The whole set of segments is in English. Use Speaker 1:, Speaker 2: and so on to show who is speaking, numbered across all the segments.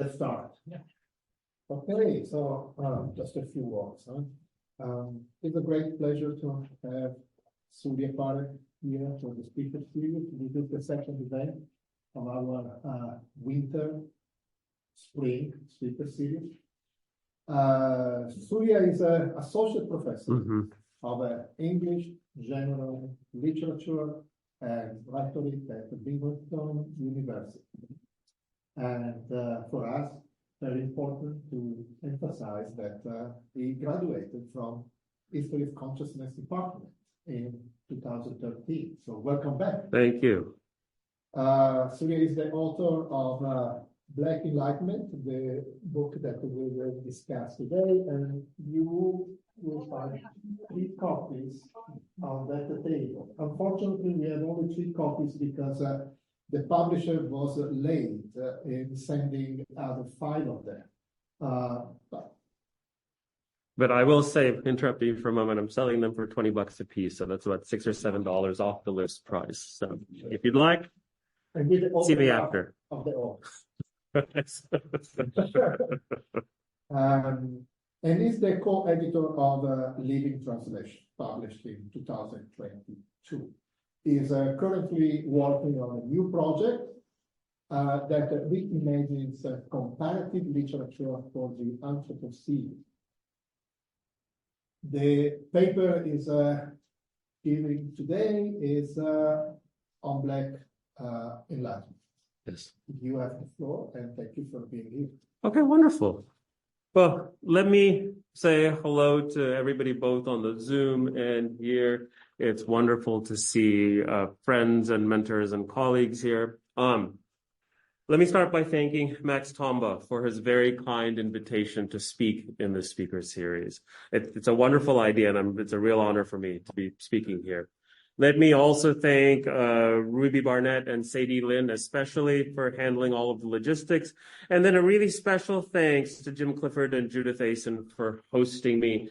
Speaker 1: let's start. Yeah. Okay, so just a few words. It's a great pleasure to have Surya Parekh here for the speaker series. This is the second event of our winter spring speaker series. Surya is an associate professor of English general literature and rhetoric at Binghamton University. And for us, very important to emphasize that he graduated from History of Consciousness Department in 2013. So welcome back.
Speaker 2: Thank you.
Speaker 1: Surya is the author of Black Enlightenment, the book that we will discuss today, and you will find 3 copies on that table. Unfortunately, we have only 3 copies because the publisher was late in sending out 5 of them.
Speaker 2: But I will say, interrupt you for a moment, I'm selling them for $20 a piece, so that's about $6 or $7 off the list price. So if you'd like, see me after.
Speaker 1: Of the old. And is the co-editor of Living Translation, published in 2022. He is currently working on a new project that reimagines comparative literature for the Anthropocene. The paper is giving today is on Black Enlightenment.
Speaker 2: Yes.
Speaker 1: You have the floor, and thank you for being here.
Speaker 2: Okay, wonderful. Well, let me say hello to everybody both on the Zoom and here. It's wonderful to see friends and mentors and colleagues here. Let me start by thanking Max Tomba for his very kind invitation to speak in this speaker series. It's a wonderful idea, and it's a real honor for me to be speaking here. Let me also thank Ruby Barnett and Sadie Lynn, especially for handling all of the logistics. And then a really special thanks to Jim Clifford and Judith Asen for hosting me.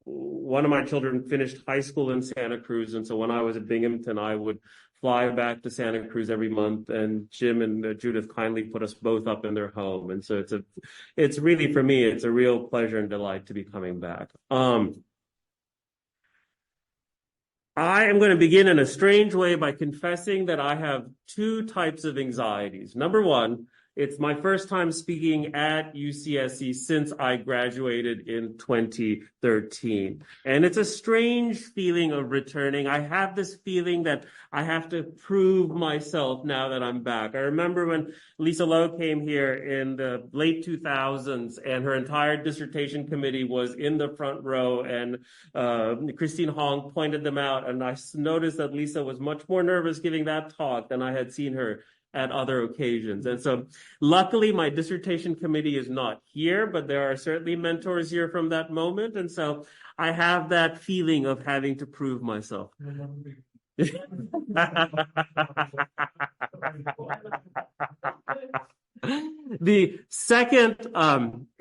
Speaker 2: One of my children finished high school in Santa Cruz, and so when I was at Binghamton, I would fly back to Santa Cruz every month, and Jim and Judith kindly put us both up in their home. And so it's really, for me, it's a real pleasure and delight to be coming back. I am going to begin in a strange way by confessing that I have 2 types of anxieties. Number one, it's my first time speaking at UCSC since I graduated in 2013. And it's a strange feeling of returning. I have this feeling that I have to prove myself now that I'm back. I remember when Lisa Lowe came here in the late 2000s, and her entire dissertation committee was in the front row, and Christine Hong pointed them out. And I noticed that Lisa was much more nervous giving that talk than I had seen her at other occasions. And so luckily my dissertation committee is not here, but there are certainly mentors here from that moment. And so I have that feeling of having to prove myself. The second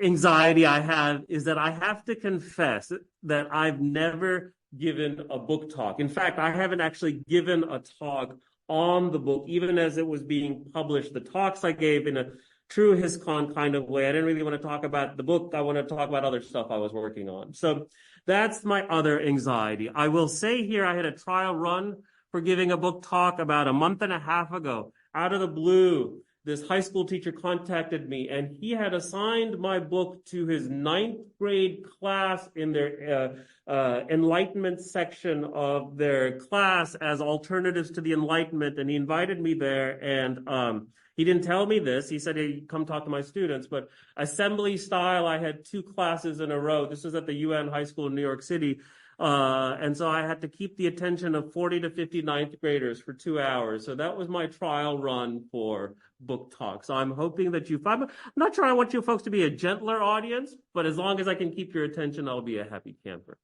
Speaker 2: anxiety I have is that I have to confess that I've never given a book talk. In fact, I haven't actually given a talk on the book, even as it was being published. The talks I gave in a true HistCon kind of way. I didn't really want to talk about the book. I want to talk about other stuff I was working on. So that's my other anxiety. I will say here, I had a trial run for giving a book talk about a month and a half ago. Out of the blue, this high school teacher contacted me, and he had assigned my book to his 9th grade class in their Enlightenment section of their class as alternatives to the Enlightenment. And he invited me there, and he didn't tell me this. He said, hey, come talk to my students. But assembly style, I had 2 classes in a row. This was at the UN High School in New York City. And so I had to keep the attention of 40 to 50 ninth graders for 2 hours. So that was my trial run for book talk. So I'm hoping that I'm not sure I want you folks to be a gentler audience, but as long as I can keep your attention, I'll be a happy camper.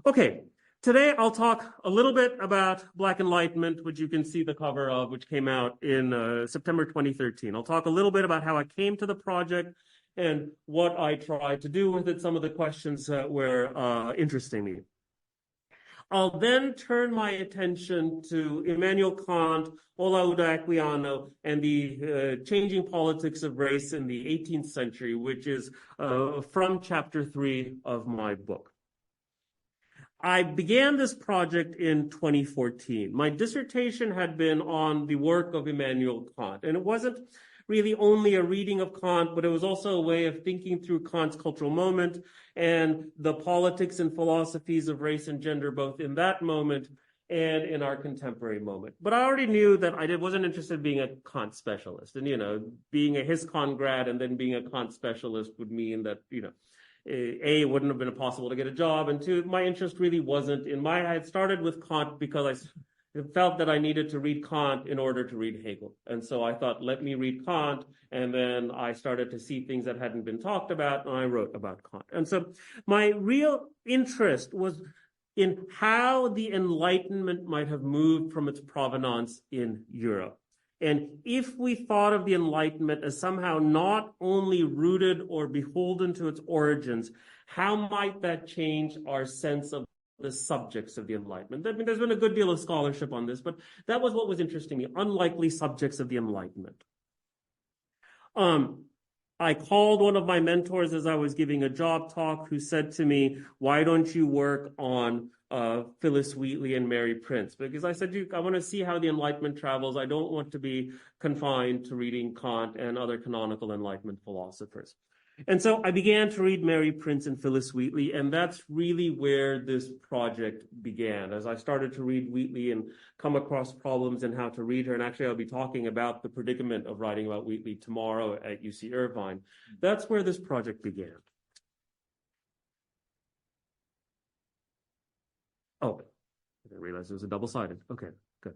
Speaker 2: Okay, today I'll talk a little bit about Black Enlightenment, which you can see the cover of, which came out in September 2013. I'll talk a little bit about how I came to the project and what I tried to do with it, some of the questions that were interesting me. I'll then turn my attention to Immanuel Kant, Olaudah Equiano, and the changing politics of race in the 18th century, which is from chapter 3 of my book. I began this project in 2014. My dissertation had been on the work of Immanuel Kant, and it wasn't really only a reading of Kant, but it was also a way of thinking through Kant's cultural moment and the politics and philosophies of race and gender, both in that moment and in our contemporary moment. But I already knew that I wasn't interested in being a Kant specialist. And, being a HistCon grad and then being a Kant specialist would mean that, A, it wouldn't have been possible to get a job, and two, my interest really wasn't I had started with Kant because I felt that I needed to read Kant in order to read Hegel. And so I thought, let me read Kant, and then I started to see things that hadn't been talked about, and I wrote about Kant. And so my real interest was in how the Enlightenment might have moved from its provenance in Europe. And if we thought of the Enlightenment as somehow not only rooted or beholden to its origins, how might that change our sense of the subjects of the Enlightenment? I mean, there's been a good deal of scholarship on this, but that was what was interesting me, unlikely subjects of the Enlightenment. I called one of my mentors as I was giving a job talk who said to me, why don't you work on Phyllis Wheatley and Mary Prince? Because I said, I want to see how the Enlightenment travels. I don't want to be confined to reading Kant and other canonical Enlightenment philosophers. And so I began to read Mary Prince and Phyllis Wheatley, and that's really where this project began. As I started to read Wheatley and come across problems in how to read her, and actually I'll be talking about the predicament of writing about Wheatley tomorrow at UC Irvine. That's where this project began. Oh, I didn't realize it was a double-sided. Okay, good.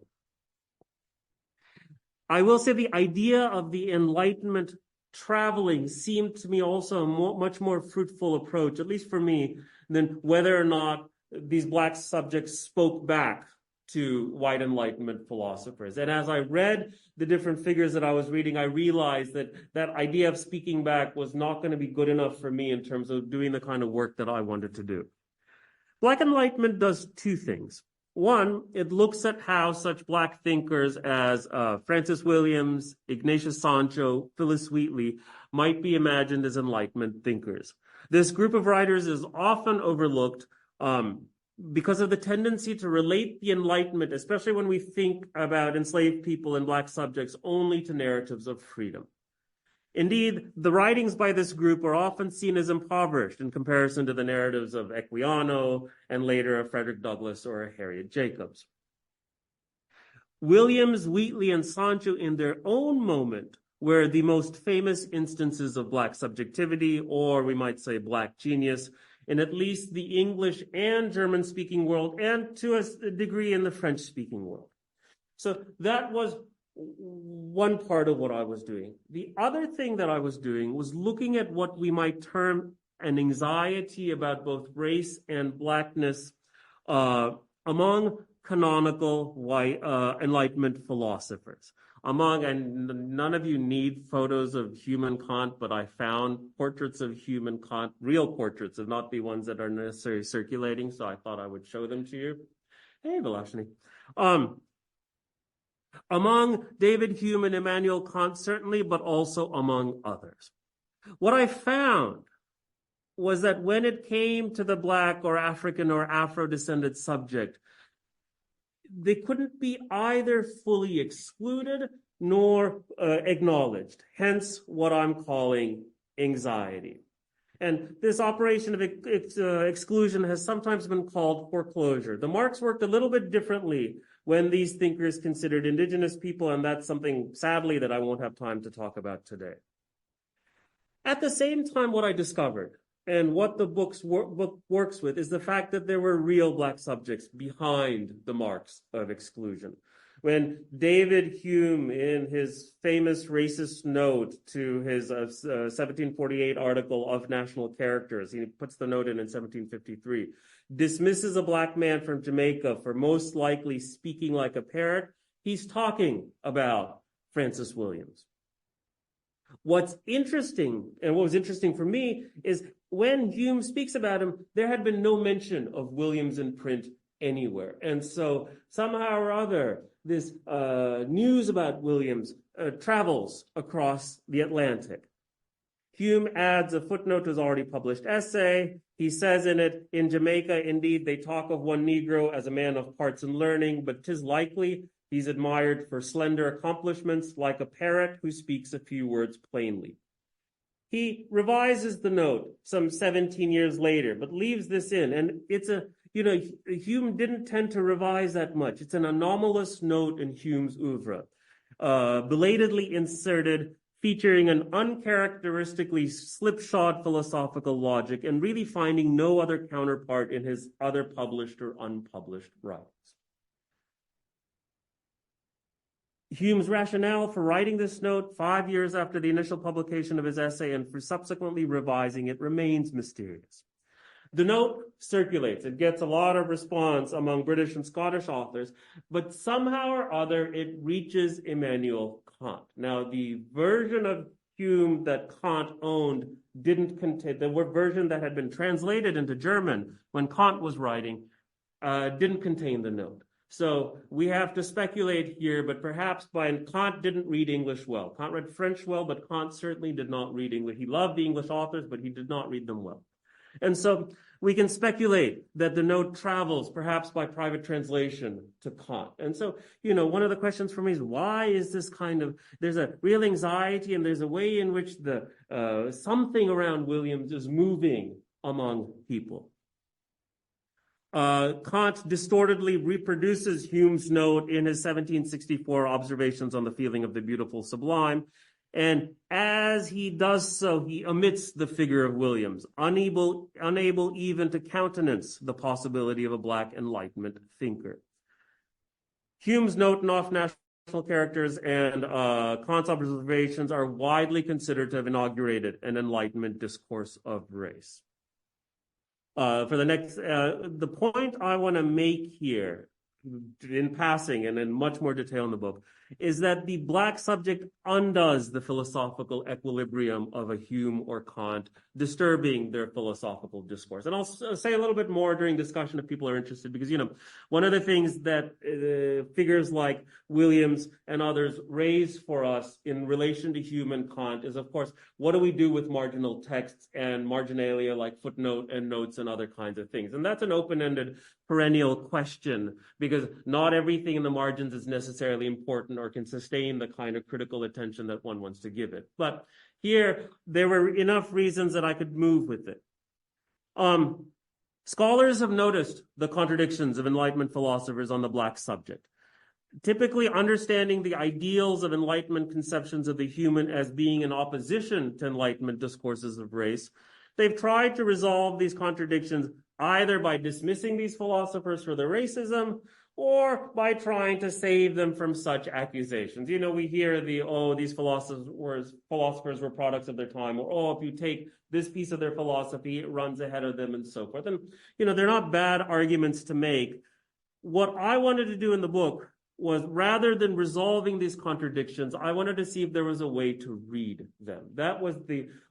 Speaker 2: I will say the idea of the Enlightenment traveling seemed to me also a much more fruitful approach, at least for me, than whether or not these Black subjects spoke back to white Enlightenment philosophers. And as I read the different figures that I was reading, I realized that that idea of speaking back was not going to be good enough for me in terms of doing the kind of work that I wanted to do. Black Enlightenment does two things. One, it looks at how such Black thinkers as Francis Williams, Ignatius Sancho, Phyllis Wheatley might be imagined as Enlightenment thinkers. This group of writers is often overlooked because of the tendency to relate the Enlightenment, especially when we think about enslaved people and Black subjects, only to narratives of freedom. Indeed, the writings by this group are often seen as impoverished in comparison to the narratives of Equiano and later of Frederick Douglass or Harriet Jacobs. Williams, Wheatley, and Sancho in their own moment were the most famous instances of Black subjectivity, or we might say Black genius, in at least the English and German-speaking world, and to a degree in the French-speaking world. So that was one part of what I was doing. The other thing that I was doing was looking at what we might term an anxiety about both race and Blackness among canonical white Enlightenment philosophers. And none of you need photos of human Kant, but I found portraits of human Kant, real portraits, and not the ones that are necessarily circulating, so I thought I would show them to you. Hey, Vilashni. Among David Hume and Immanuel Kant, certainly, but also among others. What I found was that when it came to the Black or African or Afro-descended subject, they couldn't be either fully excluded nor acknowledged, hence what I'm calling anxiety. And this operation of exclusion has sometimes been called foreclosure. The Marx worked a little bit differently when these thinkers considered indigenous people, and that's something, sadly, that I won't have time to talk about today. At the same time, what I discovered, and what the book works with, is the fact that there were real Black subjects behind the marks of exclusion. When David Hume, in his famous racist note to his 1748 article of National Characters, he puts the note in 1753, dismisses a Black man from Jamaica for most likely speaking like a parrot, he's talking about Francis Williams. What's interesting, and what was interesting for me, is when Hume speaks about him, there had been no mention of Williams in print anywhere. And so somehow or other, this news about Williams travels across the Atlantic. Hume adds a footnote to his already published essay. He says in it, in Jamaica, indeed, they talk of one Negro as a man of parts and learning, but 'tis likely he's admired for slender accomplishments, like a parrot who speaks a few words plainly. He revises the note some 17 years later, but leaves this in. And it's Hume didn't tend to revise that much. It's an anomalous note in Hume's oeuvre, belatedly inserted, featuring an uncharacteristically slipshod philosophical logic and really finding no other counterpart in his other published or unpublished writings. Hume's rationale for writing this note 5 years after the initial publication of his essay and for subsequently revising it remains mysterious. The note circulates. It gets a lot of response among British and Scottish authors, but somehow or other it reaches Immanuel Kant. Now, the version of Hume that Kant owned didn't contain, the version that had been translated into German when Kant was writing didn't contain the note. So we have to speculate here, but perhaps Kant didn't read English well. Kant read French well, but Kant certainly did not read English. He loved the English authors, but he did not read them well. And so we can speculate that the note travels perhaps by private translation to Kant. And so, one of the questions for me is, why is this there's a real anxiety and there's a way in which something around Williams is moving among people. Kant distortedly reproduces Hume's note in his 1764 Observations on the Feeling of the Beautiful Sublime. And as he does so, he omits the figure of Williams, unable even to countenance the possibility of a Black Enlightenment thinker. Hume's note on off-national characters and Kant's observations are widely considered to have inaugurated an Enlightenment discourse of race. The point I want to make here, in passing and in much more detail in the book, is that the Black subject undoes the philosophical equilibrium of a Hume or Kant, disturbing their philosophical discourse. And I'll say a little bit more during discussion if people are interested, because, one of the things that figures like Williams and others raise for us in relation to Hume and Kant is, of course, what do we do with marginal texts and marginalia like footnote and notes and other kinds of things? And that's an open-ended perennial question, because not everything in the margins is necessarily important or can sustain the kind of critical attention that one wants to give it. But here, there were enough reasons that I could move with it. Scholars have noticed the contradictions of Enlightenment philosophers on the Black subject. Typically understanding the ideals of Enlightenment conceptions of the human as being in opposition to Enlightenment discourses of race, they've tried to resolve these contradictions either by dismissing these philosophers for their racism or by trying to save them from such accusations. We hear these philosophers were products of their time, or, if you take this piece of their philosophy, it runs ahead of them, and so forth. And, they're not bad arguments to make. What I wanted to do in the book was, rather than resolving these contradictions, I wanted to see if there was a way to read them. That was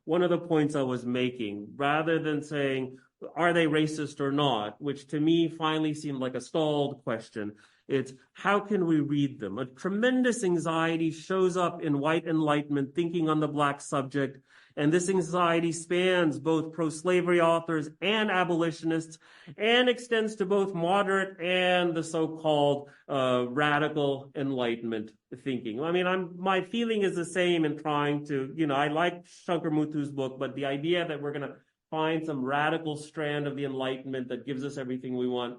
Speaker 2: one of the points I was making, rather than saying, are they racist or not, which to me finally seemed like a stalled question. It's, how can we read them? A tremendous anxiety shows up in white Enlightenment thinking on the Black subject, and this anxiety spans both pro-slavery authors and abolitionists and extends to both moderate and the so-called radical Enlightenment thinking. I mean, my feeling is the same in trying to, I like Shankar Muthu's book, but the idea that we're going to find some radical strand of the Enlightenment that gives us everything we want,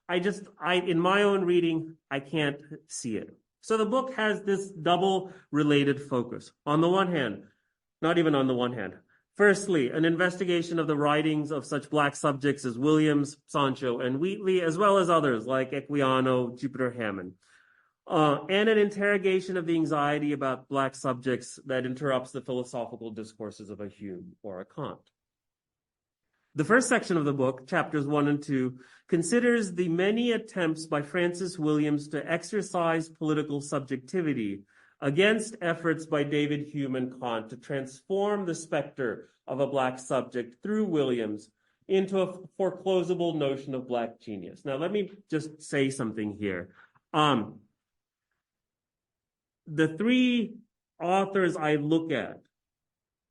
Speaker 2: in my own reading, I can't see it. So the book has this double related focus. On the one hand, not even on the one hand. Firstly, an investigation of the writings of such Black subjects as Williams, Sancho, and Wheatley, as well as others like Equiano, Jupiter Hammond. And an interrogation of the anxiety about Black subjects that interrupts the philosophical discourses of a Hume or a Kant. The first section of the book, chapters 1 and 2, considers the many attempts by Francis Williams to exercise political subjectivity against efforts by David Hume and Kant to transform the specter of a Black subject through Williams into a foreclosable notion of Black genius. Now, let me just say something here. The three authors I look at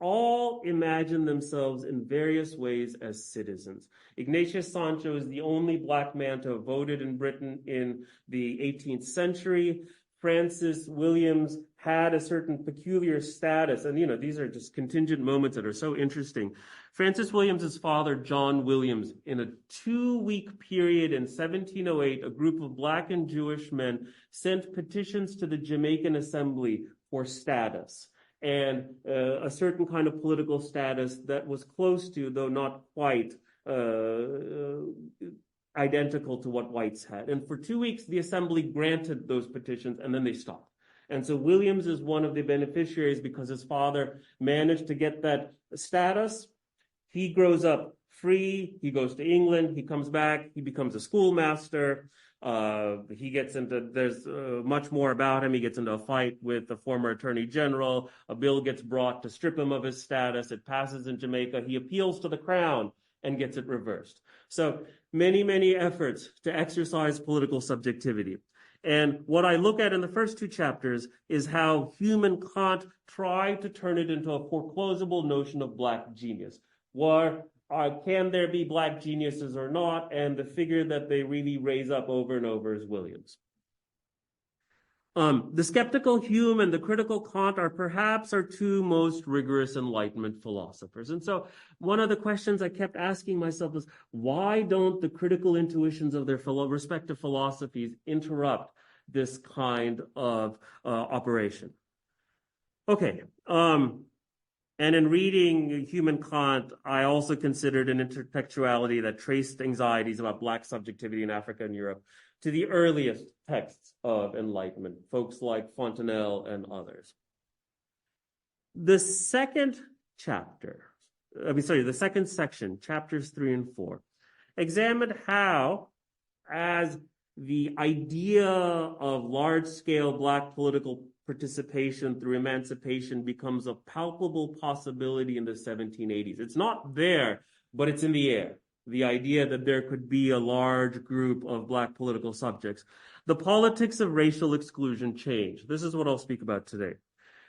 Speaker 2: all imagine themselves in various ways as citizens. Ignatius Sancho is the only Black man to have voted in Britain in the 18th century. Francis Williams had a certain peculiar status. And, these are just contingent moments that are so interesting. Francis Williams's father, John Williams, in a 2-week period in 1708, a group of Black and Jewish men sent petitions to the Jamaican Assembly for status, and a certain kind of political status that was close to, though not quite, identical to what whites had. And for 2 weeks, the assembly granted those petitions, and then they stopped. And so Williams is one of the beneficiaries because his father managed to get that status. He grows up free. He goes to England. He comes back. He becomes a schoolmaster. There's much more about him. He gets into a fight with the former attorney general. A bill gets brought to strip him of his status. It passes in Jamaica. He appeals to the crown and gets it reversed. So many, many efforts to exercise political subjectivity. And what I look at in the first 2 chapters is how Hume Kant tried to turn it into a foreclosable notion of Black genius. Can there be Black geniuses or not? And the figure that they really raise up over and over is Williams. The skeptical Hume and the critical Kant are perhaps our 2 most rigorous Enlightenment philosophers. And so one of the questions I kept asking myself is, why don't the critical intuitions of their respective philosophies interrupt this kind of operation? Okay. And in reading Hume and Kant, I also considered an intertextuality that traced anxieties about Black subjectivity in Africa and Europe to the earliest texts of Enlightenment, folks like Fontenelle and others. The second section, chapters 3 and 4, examined how, as the idea of large-scale Black political participation through emancipation becomes a palpable possibility in the 1780s. It's not there, but it's in the air. The idea that there could be a large group of Black political subjects. The politics of racial exclusion changed. This is what I'll speak about today.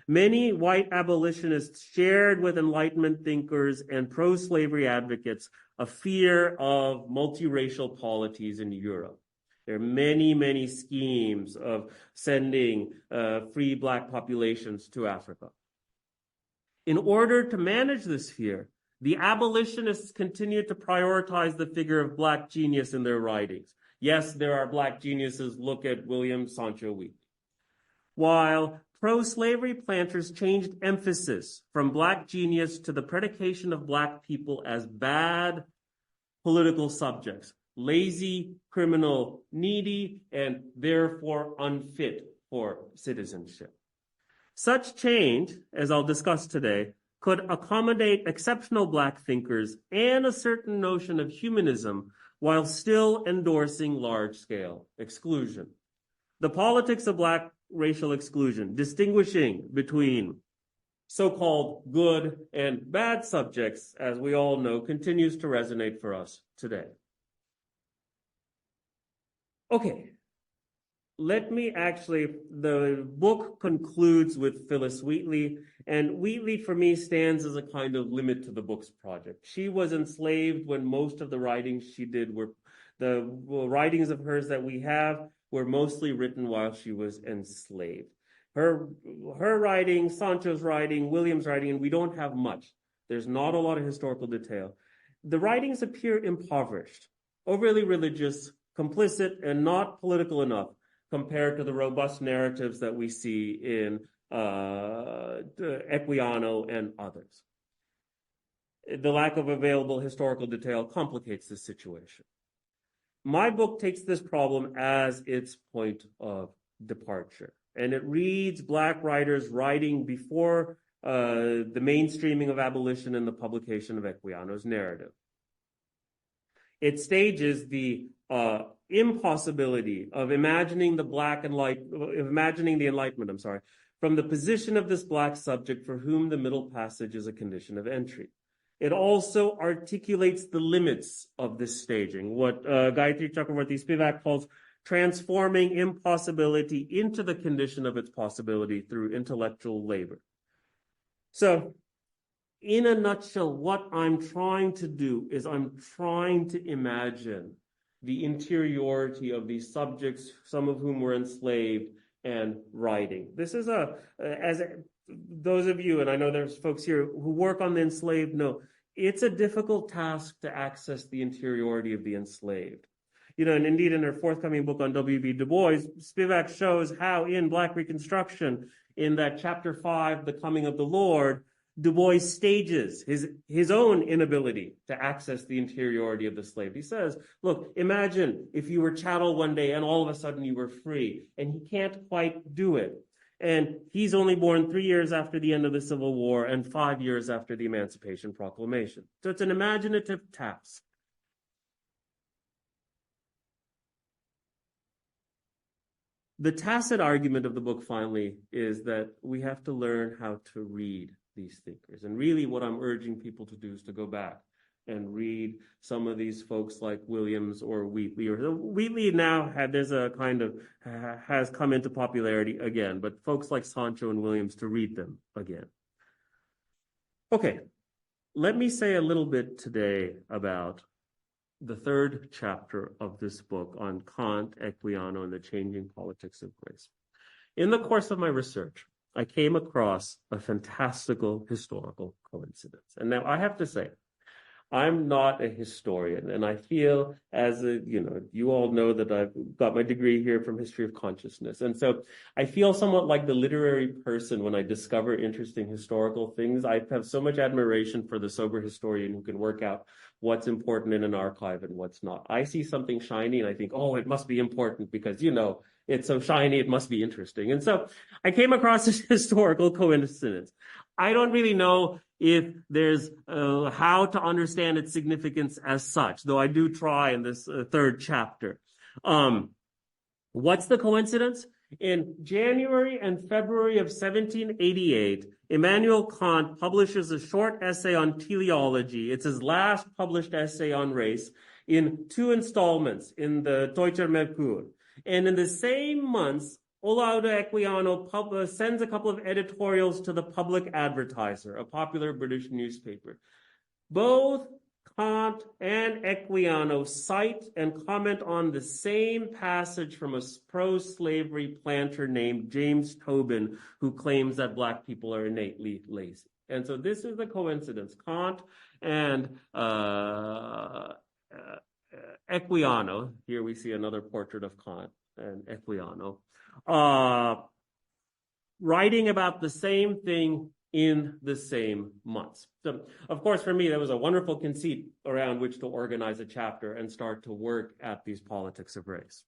Speaker 2: Many white abolitionists shared with Enlightenment thinkers and pro-slavery advocates a fear of multiracial polities in Europe. There are many, many schemes of sending free Black populations to Africa. In order to manage this fear, the abolitionists continued to prioritize the figure of Black genius in their writings. Yes, there are Black geniuses. Look at William Sancho Wheatley. While pro-slavery planters changed emphasis from Black genius to the predication of Black people as bad political subjects, lazy, criminal, needy, and therefore unfit for citizenship. Such change, as I'll discuss today, could accommodate exceptional Black thinkers and a certain notion of humanism while still endorsing large-scale exclusion. The politics of Black racial exclusion, distinguishing between so-called good and bad subjects, as we all know, continues to resonate for us today. Okay, the book concludes with Phyllis Wheatley, and Wheatley for me stands as a kind of limit to the book's project. She was enslaved when most of the writings she did the writings of hers that we have were mostly written while she was enslaved. Her writing, Sancho's writing, Williams' writing, and we don't have much. There's not a lot of historical detail. The writings appear impoverished, overly religious, complicit, and not political enough compared to the robust narratives that we see in Equiano and others. The lack of available historical detail complicates this situation. My book takes this problem as its point of departure, and it reads Black writers writing before the mainstreaming of abolition and the publication of Equiano's narrative. It stages the impossibility of imagining the Enlightenment, from the position of this Black subject for whom the Middle Passage is a condition of entry. It also articulates the limits of this staging, what Gayatri Chakravarti Spivak calls transforming impossibility into the condition of its possibility through intellectual labor. So, in a nutshell, what I'm trying to do is I'm trying to imagine the interiority of these subjects, some of whom were enslaved, and writing. This is those of you, and I know there's folks here who work on the enslaved, know it's a difficult task to access the interiority of the enslaved. You know, and indeed in her forthcoming book on W.B. Du Bois, Spivak shows how in Black Reconstruction, in that chapter 5, The Coming of the Lord, Du Bois stages his own inability to access the interiority of the slave. He says, look, imagine if you were chattel one day and all of a sudden you were free, and he can't quite do it. And he's only born 3 years after the end of the Civil War and 5 years after the Emancipation Proclamation. So it's an imaginative task. The tacit argument of the book, finally, is that we have to learn how to read these thinkers. And really what I'm urging people to do is to go back and read some of these folks like Williams or Wheatley. Wheatley now has come into popularity again, but folks like Sancho and Williams, to read them again. Okay, let me say a little bit today about the third chapter of this book on Kant, Equiano, and the changing politics of grace. In the course of my research, I came across a fantastical historical coincidence. And now I have to say, I'm not a historian, and I feel you all know that I've got my degree here from history of consciousness. And so I feel somewhat like the literary person when I discover interesting historical things. I have so much admiration for the sober historian who can work out what's important in an archive and what's not. I see something shiny and I think, oh, it must be important because, it's so shiny, it must be interesting. And so I came across this historical coincidence. I don't really know if there's how to understand its significance as such, though I do try in this third chapter. What's the coincidence? In January and February of 1788, Immanuel Kant publishes a short essay on teleology. It's his last published essay on race in 2 installments in the Deutscher Merkur. And in the same months, Olaudah Equiano sends a couple of editorials to the Public Advertiser, a popular British newspaper. Both Kant and Equiano cite and comment on the same passage from a pro-slavery planter named James Tobin, who claims that Black people are innately lazy. And so this is the coincidence. Kant and Equiano, here we see another portrait of Kant and Equiano, writing about the same thing in the same months. So, of course, for me, that was a wonderful conceit around which to organize a chapter and start to work at these politics of race.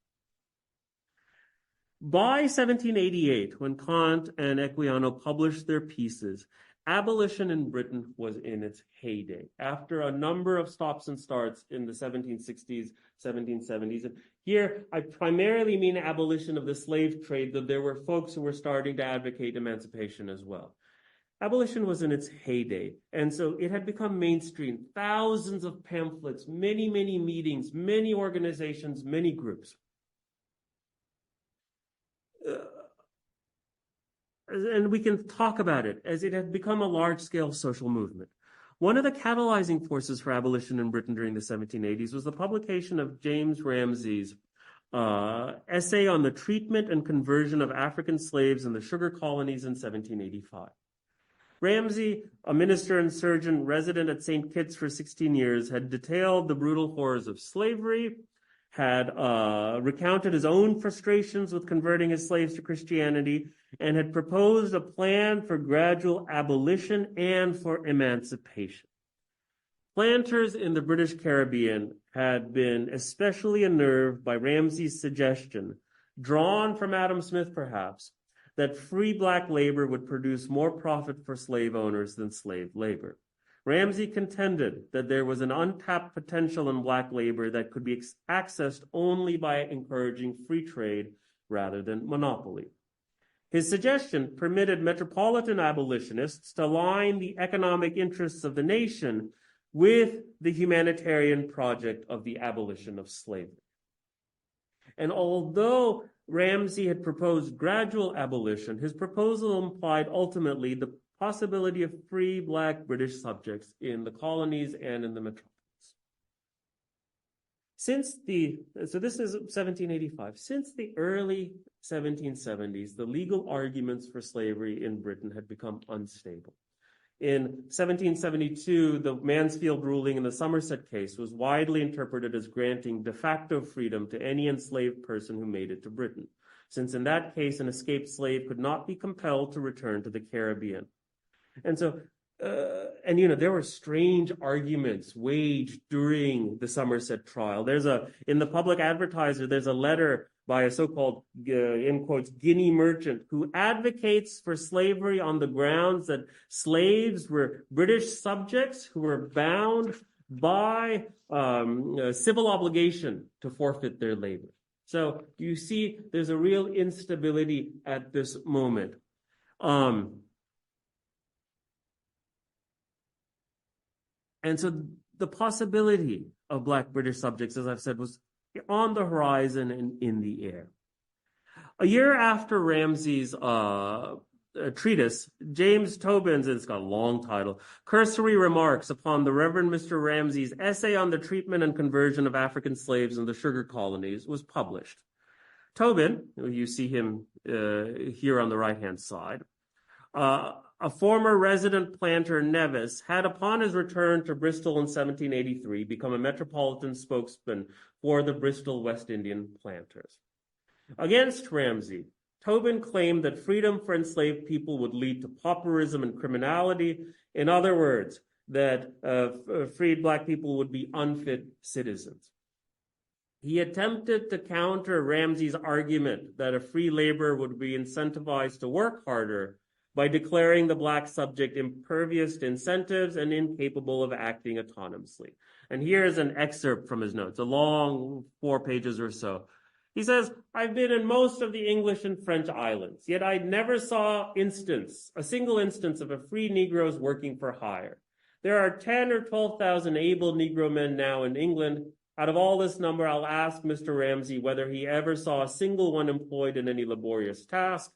Speaker 2: By 1788, when Kant and Equiano published their pieces, abolition in Britain was in its heyday. After a number of stops and starts in the 1760s, 1770s, and here I primarily mean abolition of the slave trade, though there were folks who were starting to advocate emancipation as well. Abolition was in its heyday, and so it had become mainstream. Thousands of pamphlets, many, many meetings, many organizations, many groups. And we can talk about it as it had become a large-scale social movement. One of the catalyzing forces for abolition in Britain during the 1780s was the publication of James Ramsay's essay on the treatment and conversion of African slaves in the sugar colonies in 1785. Ramsay, a minister and surgeon resident at St. Kitts for 16 years, had detailed the brutal horrors of slavery, had recounted his own frustrations with converting his slaves to Christianity, and had proposed a plan for gradual abolition and for emancipation. Planters in the British Caribbean had been especially unnerved by Ramsay's suggestion, drawn from Adam Smith perhaps, that free Black labor would produce more profit for slave owners than slave labor. Ramsay contended that there was an untapped potential in Black labor that could be accessed only by encouraging free trade rather than monopoly. His suggestion permitted metropolitan abolitionists to align the economic interests of the nation with the humanitarian project of the abolition of slavery. And although Ramsay had proposed gradual abolition, his proposal implied ultimately the possibility of free Black British subjects in the colonies and in the metropolis. So this is 1785. Since the early 1770s, the legal arguments for slavery in Britain had become unstable. In 1772, the Mansfield ruling in the Somerset case was widely interpreted as granting de facto freedom to any enslaved person who made it to Britain, since in that case, an escaped slave could not be compelled to return to the Caribbean. And so, there were strange arguments waged during the Somerset trial. In the Public Advertiser, there's a letter by a so-called, in quotes, Guinea merchant who advocates for slavery on the grounds that slaves were British subjects who were bound by civil obligation to forfeit their labor. So you see, there's a real instability at this moment. And so the possibility of Black British subjects, as I've said, was on the horizon and in the air. A year after Ramsay's treatise, James Tobin's, it's got a long title, Cursory Remarks upon the Reverend Mr. Ramsay's Essay on the Treatment and Conversion of African Slaves in the Sugar Colonies, was published. Tobin, you see him here on the right-hand side, a former resident planter, Nevis, had upon his return to Bristol in 1783 become a metropolitan spokesman for the Bristol West Indian planters. Against Ramsay, Tobin claimed that freedom for enslaved people would lead to pauperism and criminality. In other words, that freed Black people would be unfit citizens. He attempted to counter Ramsay's argument that a free laborer would be incentivized to work harder by declaring the Black subject impervious to incentives and incapable of acting autonomously. And here's an excerpt from his notes, a long 4 pages or so. He says, I've been in most of the English and French islands, yet I never saw a single instance of a free Negroes working for hire. There are 10 or 12,000 able Negro men now in England. Out of all this number, I'll ask Mr. Ramsay whether he ever saw a single one employed in any laborious task.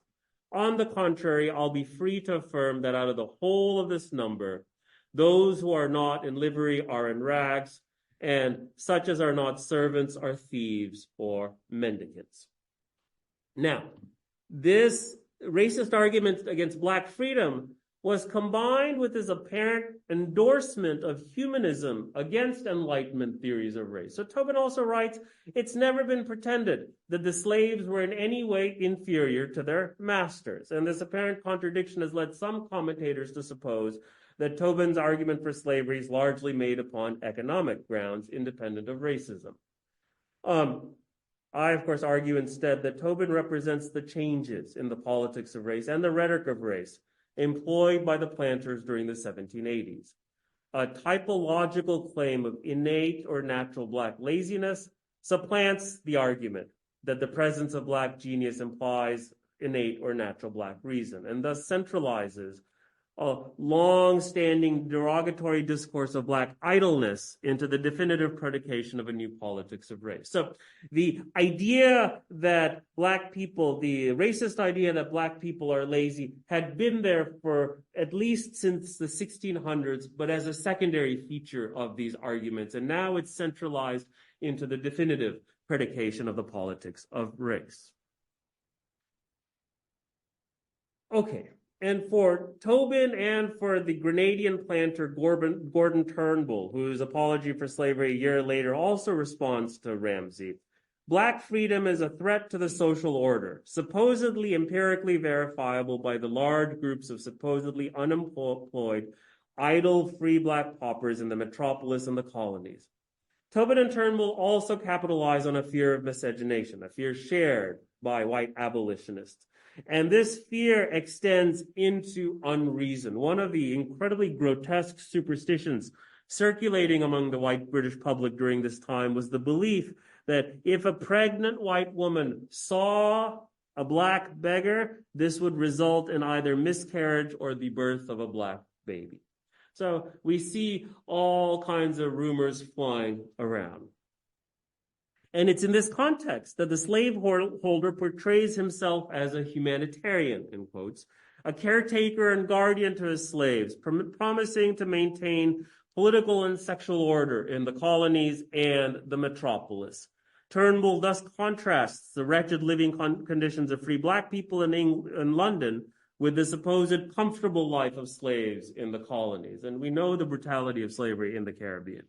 Speaker 2: On the contrary, I'll be free to affirm that out of the whole of this number, those who are not in livery are in rags, and such as are not servants are thieves or mendicants. Now, this racist argument against Black freedom was combined with his apparent endorsement of humanism against Enlightenment theories of race. So Tobin also writes, it's never been pretended that the slaves were in any way inferior to their masters. And this apparent contradiction has led some commentators to suppose that Tobin's argument for slavery is largely made upon economic grounds independent of racism. I, of course, argue instead that Tobin represents the changes in the politics of race and the rhetoric of race employed by the planters during the 1780s. A typological claim of innate or natural Black laziness supplants the argument that the presence of Black genius implies innate or natural Black reason, and thus centralizes a long-standing derogatory discourse of Black idleness into the definitive predication of a new politics of race. So the idea that Black people, the racist idea that Black people are lazy, had been there for at least since the 1600s, but as a secondary feature of these arguments. And now it's centralized into the definitive predication of the politics of race. Okay. And for Tobin and for the Grenadian planter Gordon Turnbull, whose apology for slavery a year later also responds to Ramsay, Black freedom is a threat to the social order, supposedly empirically verifiable by the large groups of supposedly unemployed, idle, free Black paupers in the metropolis and the colonies. Tobin and Turnbull also capitalize on a fear of miscegenation, a fear shared by white abolitionists. And this fear extends into unreason. One of the incredibly grotesque superstitions circulating among the white British public during this time was the belief that if a pregnant white woman saw a Black beggar, this would result in either miscarriage or the birth of a Black baby. So we see all kinds of rumors flying around. And it's in this context that the slaveholder portrays himself as a humanitarian, in quotes, a caretaker and guardian to his slaves, promising to maintain political and sexual order in the colonies and the metropolis. Turnbull thus contrasts the wretched living conditions of free black people in London with the supposed comfortable life of slaves in the colonies. And we know the brutality of slavery in the Caribbean.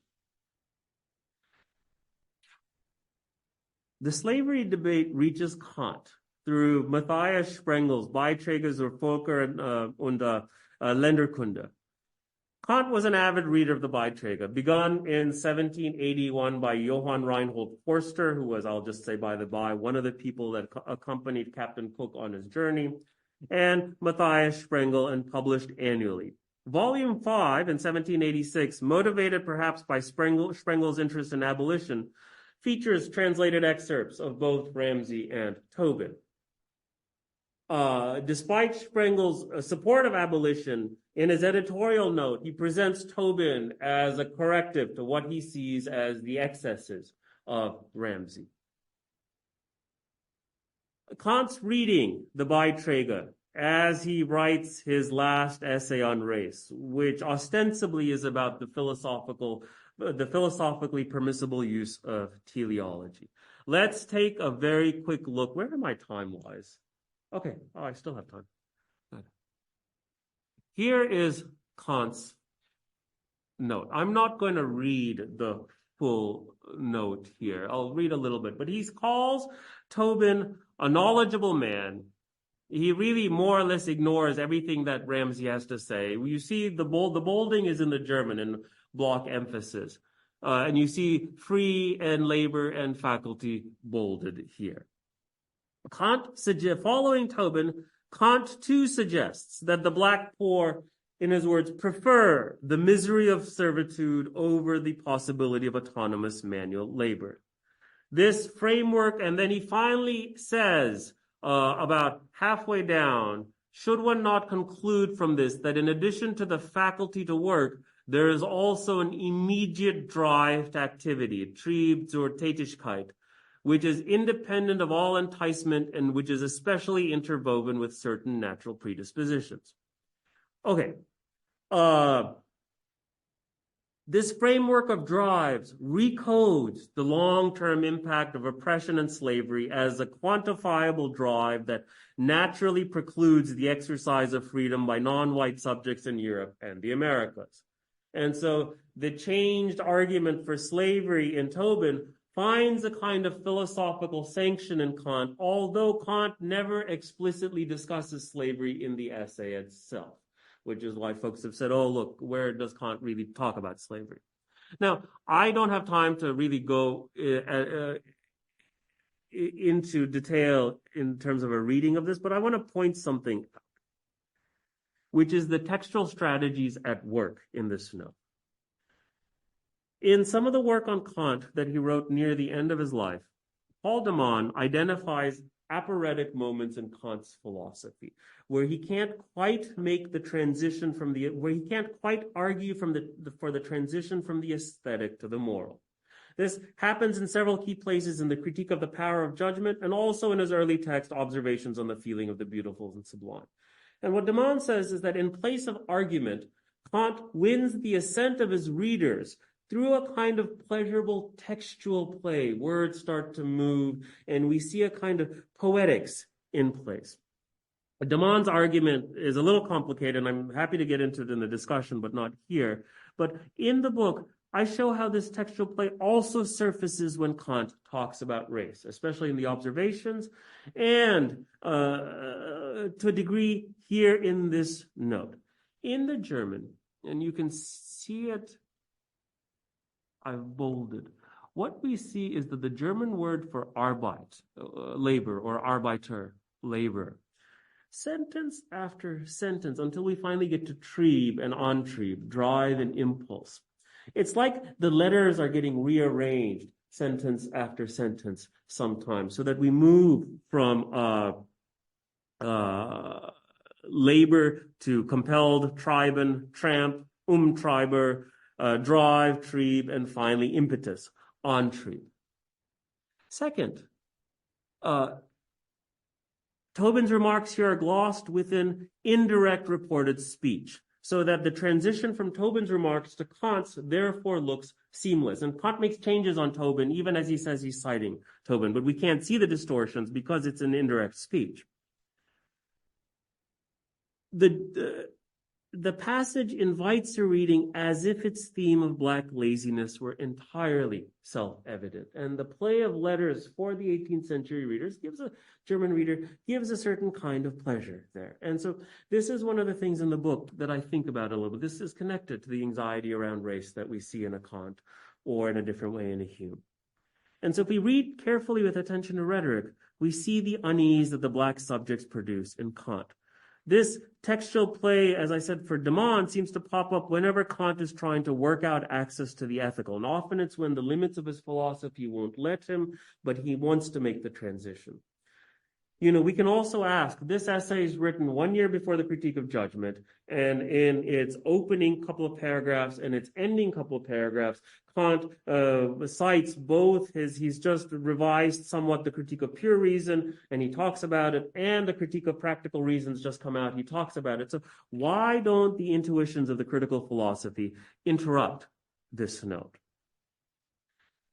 Speaker 2: The slavery debate reaches Kant through Matthias Sprengel's Beiträge zur Völker- und Länderkunde. Kant was an avid reader of the Beiträge, begun in 1781 by Johann Reinhold Forster, who was, I'll just say by the by, one of the people that accompanied Captain Cook on his journey, and Matthias Sprengel, and published annually. Volume 5 in 1786, motivated perhaps by Sprengel's interest in abolition, features translated excerpts of both Ramsay and Tobin. Despite Sprengel's support of abolition, in his editorial note, he presents Tobin as a corrective to what he sees as the excesses of Ramsay. Kant's reading the Beiträge as he writes his last essay on race, which ostensibly is about the philosophically permissible use of teleology. Let's take a very quick look. Where am I time-wise? Okay, I still have time. Good. Here is Kant's note. I'm not going to read the full note here. I'll read a little bit, but he calls Tobin a knowledgeable man. He really more or less ignores everything that Ramsay has to say. You see the bolding is in the German in block emphasis. And you see free and labor and faculty bolded here. Following Tobin, Kant too suggests that the black poor, in his words, prefer the misery of servitude over the possibility of autonomous manual labor. This framework, and then he finally says, about halfway down, should one not conclude from this that in addition to the faculty to work, there is also an immediate drive to activity, Trieb zur Tätigkeit, which is independent of all enticement and which is especially interwoven with certain natural predispositions. Okay. This framework of drives recodes the long-term impact of oppression and slavery as a quantifiable drive that naturally precludes the exercise of freedom by non-white subjects in Europe and the Americas. And so the changed argument for slavery in Tobin finds a kind of philosophical sanction in Kant, although Kant never explicitly discusses slavery in the essay itself, which is why folks have said, oh, look, where does Kant really talk about slavery? Now, I don't have time to really go into detail in terms of a reading of this, but I want to point something out, which is the textual strategies at work in this note. In some of the work on Kant that he wrote near the end of his life, Paul de Man identifies aphoretic moments in Kant's philosophy, where he can't quite make the transition where he can't quite argue for the transition from the aesthetic to the moral. This happens in several key places in the Critique of the Power of Judgment and also in his early text, Observations on the Feeling of the Beautiful and Sublime. And what de Man says is that in place of argument, Kant wins the assent of his readers through a kind of pleasurable textual play. Words start to move, and we see a kind of poetics in place. De Man's argument is a little complicated, and I'm happy to get into it in the discussion, but not here. But in the book, I show how this textual play also surfaces when Kant talks about race, especially in the Observations, and to a degree here in this note. In the German, and you can see it, I've bolded. What we see is that the German word for Arbeit, labor, or Arbeiter, labor, sentence after sentence, until we finally get to Trieb and Antrieb, drive and impulse. It's like the letters are getting rearranged sentence after sentence sometimes, so that we move from labor to compelled, Treiben, tramp, Treiber, drive, trieb, and finally impetus, antrieb. Second, Tobin's remarks here are glossed within indirect reported speech, so that the transition from Tobin's remarks to Kant's therefore looks seamless. And Kant makes changes on Tobin, even as he says he's citing Tobin, but we can't see the distortions because it's an indirect speech. The passage invites a reading as if its theme of Black laziness were entirely self-evident. And the play of letters for the 18th century readers German reader gives a certain kind of pleasure there. And so this is one of the things in the book that I think about a little bit. This is connected to the anxiety around race that we see in a Kant or in a different way in a Hume. And so if we read carefully with attention to rhetoric, we see the unease that the Black subjects produce in Kant. This textual play, as I said, for de Man, seems to pop up whenever Kant is trying to work out access to the ethical. And often it's when the limits of his philosophy won't let him, but he wants to make the transition. We can also ask, this essay is written 1 year before the Critique of Judgment, and in its opening couple of paragraphs and its ending couple of paragraphs, Kant cites both he's just revised somewhat the Critique of Pure Reason, and he talks about it, and the Critique of Practical Reasons just come out, he talks about it. So why don't the intuitions of the critical philosophy interrupt this note?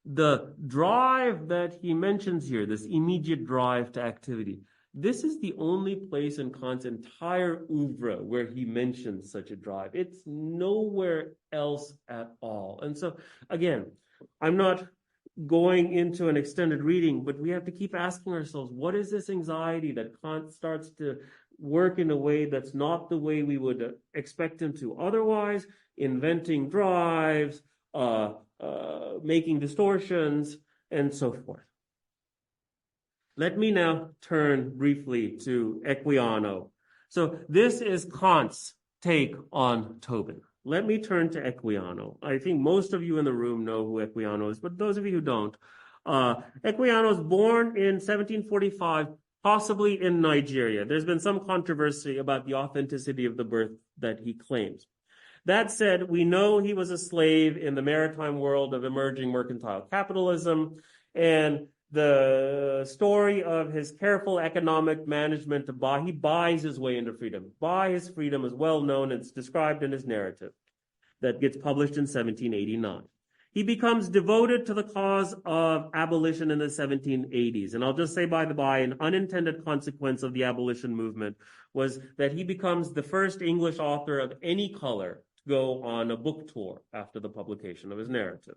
Speaker 2: The drive that he mentions here, this immediate drive to activity, this is the only place in Kant's entire oeuvre where he mentions such a drive. It's nowhere else at all. And so, again, I'm not going into an extended reading, but we have to keep asking ourselves, what is this anxiety that Kant starts to work in a way that's not the way we would expect him to otherwise, inventing drives, making distortions, and so forth. Let me now turn briefly to Equiano. So this is Kant's take on Tobin. Let me turn to Equiano. I think most of you in the room know who Equiano is, but those of you who don't, Equiano was born in 1745, possibly in Nigeria. There's been some controversy about the authenticity of the birth that he claims. That said, we know he was a slave in the maritime world of emerging mercantile capitalism, and the story of his careful economic management he buys his way into freedom. Buy his freedom is well known. It's described in his narrative that gets published in 1789. He becomes devoted to the cause of abolition in the 1780s. And I'll just say by the by, an unintended consequence of the abolition movement was that he becomes the first English author of any color to go on a book tour after the publication of his narrative.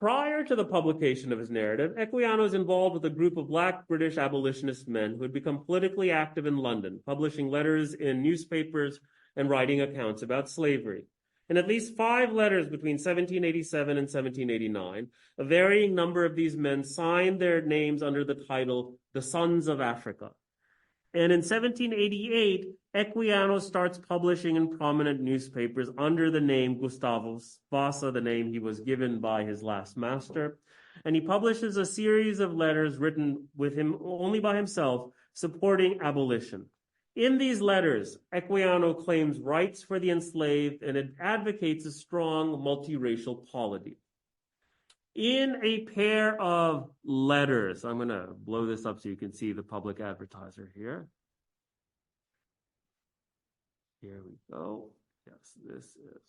Speaker 2: Prior to the publication of his narrative, Equiano is involved with a group of Black British abolitionist men who had become politically active in London, publishing letters in newspapers and writing accounts about slavery. In at least 5 letters between 1787 and 1789, a varying number of these men signed their names under the title, The Sons of Africa. And in 1788, Equiano starts publishing in prominent newspapers under the name Gustavus Vasa, the name he was given by his last master. And he publishes a series of letters written with him only by himself, supporting abolition. In these letters, Equiano claims rights for the enslaved, and it advocates a strong multiracial polity. In a pair of letters, I'm going to blow this up so you can see the public advertiser here. Here we go. Yes, this is.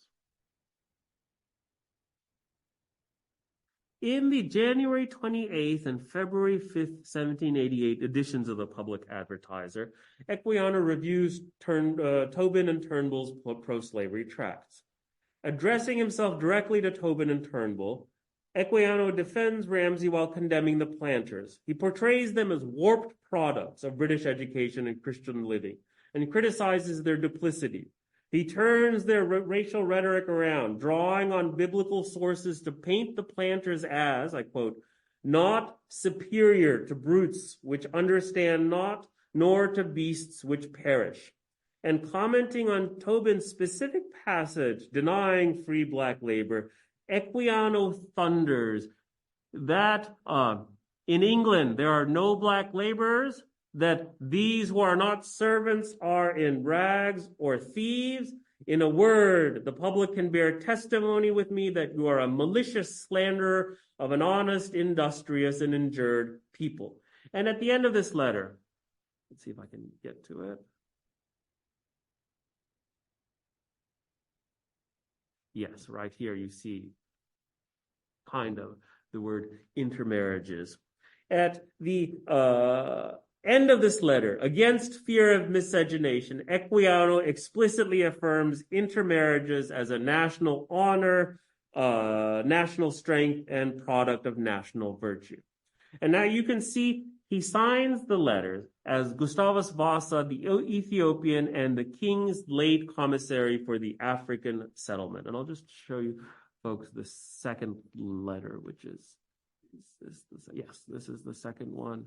Speaker 2: In the January 28th and February 5th, 1788 editions of the Public Advertiser, Equiano reviews Tobin and Turnbull's pro-slavery tracts. Addressing himself directly to Tobin and Turnbull, Equiano defends Ramsay while condemning the planters. He portrays them as warped products of British education and Christian living, and criticizes their duplicity. He turns their racial rhetoric around, drawing on biblical sources to paint the planters as, I quote, not superior to brutes which understand not, nor to beasts which perish. And commenting on Tobin's specific passage denying free Black labor, Equiano thunders that in England there are no Black laborers, that these who are not servants are in rags or thieves. In a word, the public can bear testimony with me that you are a malicious slanderer of an honest, industrious, and endured people. And at the end of this letter, let's see if I can get to it. Yes, right here you see kind of the word intermarriages. At the end of this letter, against fear of miscegenation, Equiano explicitly affirms intermarriages as a national honor, national strength, and product of national virtue. And now you can see he signs the letter as Gustavus Vasa, the Ethiopian, and the king's late commissary for the African settlement. And I'll just show you, folks, the second letter, which is this is the second one.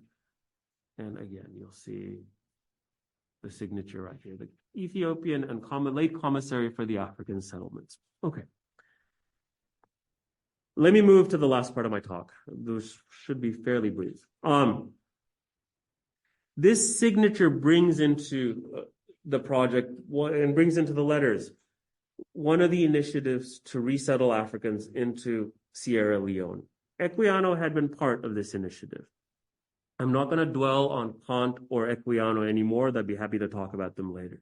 Speaker 2: And again, you'll see the signature right here, the Ethiopian and late commissary for the African settlements. Okay. Let me move to the last part of my talk. This should be fairly brief. This signature brings into the project and brings into the letters one of the initiatives to resettle Africans into Sierra Leone. Equiano had been part of this initiative. I'm not going to dwell on Kant or Equiano anymore. I'd be happy to talk about them later.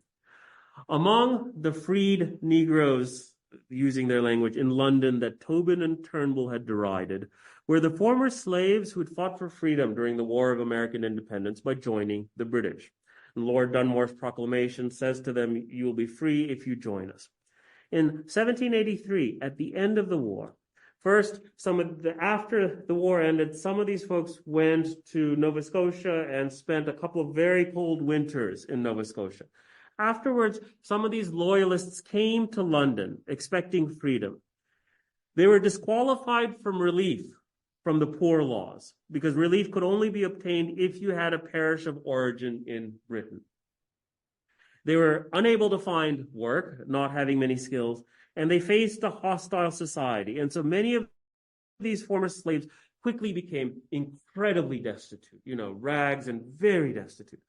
Speaker 2: Among the freed Negroes, using their language, in London that Tobin and Turnbull had derided were the former slaves who had fought for freedom during the War of American Independence by joining the British. And Lord Dunmore's proclamation says to them, "You will be free if you join us." In 1783, at the end of the war, first, after the war ended, some of these folks went to Nova Scotia and spent a couple of very cold winters in Nova Scotia. Afterwards, some of these loyalists came to London expecting freedom. They were disqualified from relief from the Poor Laws because relief could only be obtained if you had a parish of origin in Britain. They were unable to find work, not having many skills, and they faced a hostile society. And so many of these former slaves quickly became incredibly destitute, rags and very destitute.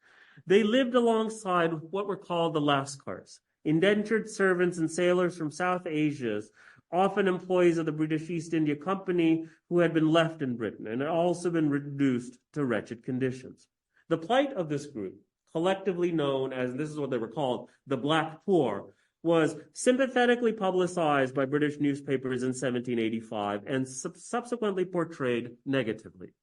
Speaker 2: They lived alongside what were called the Lascars, indentured servants and sailors from South Asia, often employees of the British East India Company who had been left in Britain and had also been reduced to wretched conditions. The plight of this group, collectively known as, and this is what they were called, the Black Poor, was sympathetically publicized by British newspapers in 1785 and subsequently portrayed negatively.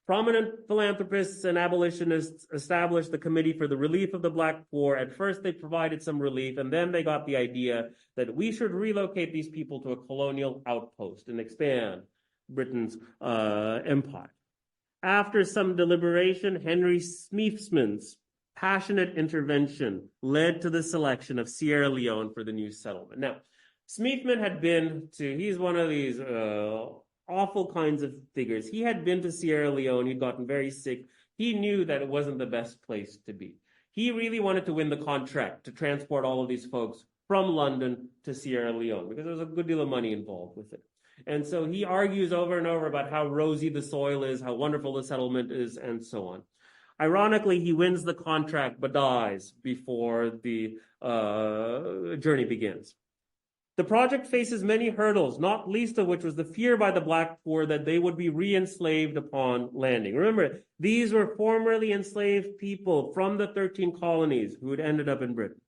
Speaker 2: Prominent philanthropists and abolitionists established the Committee for the Relief of the Black Poor. At first, they provided some relief, and then they got the idea that we should relocate these people to a colonial outpost and expand Britain's empire. After some deliberation, Henry Smeathman's passionate intervention led to the selection of Sierra Leone for the new settlement. Now, Smeathman had he's one of these awful kinds of figures. He had been to Sierra Leone. He'd gotten very sick. He knew that it wasn't the best place to be. He really wanted to win the contract to transport all of these folks from London to Sierra Leone because there was a good deal of money involved with it. And so he argues over and over about how rosy the soil is, how wonderful the settlement is, and so on. Ironically, he wins the contract but dies before the journey begins. The project faces many hurdles, not least of which was the fear by the Black Poor that they would be re-enslaved upon landing. Remember, these were formerly enslaved people from the 13 colonies who had ended up in Britain.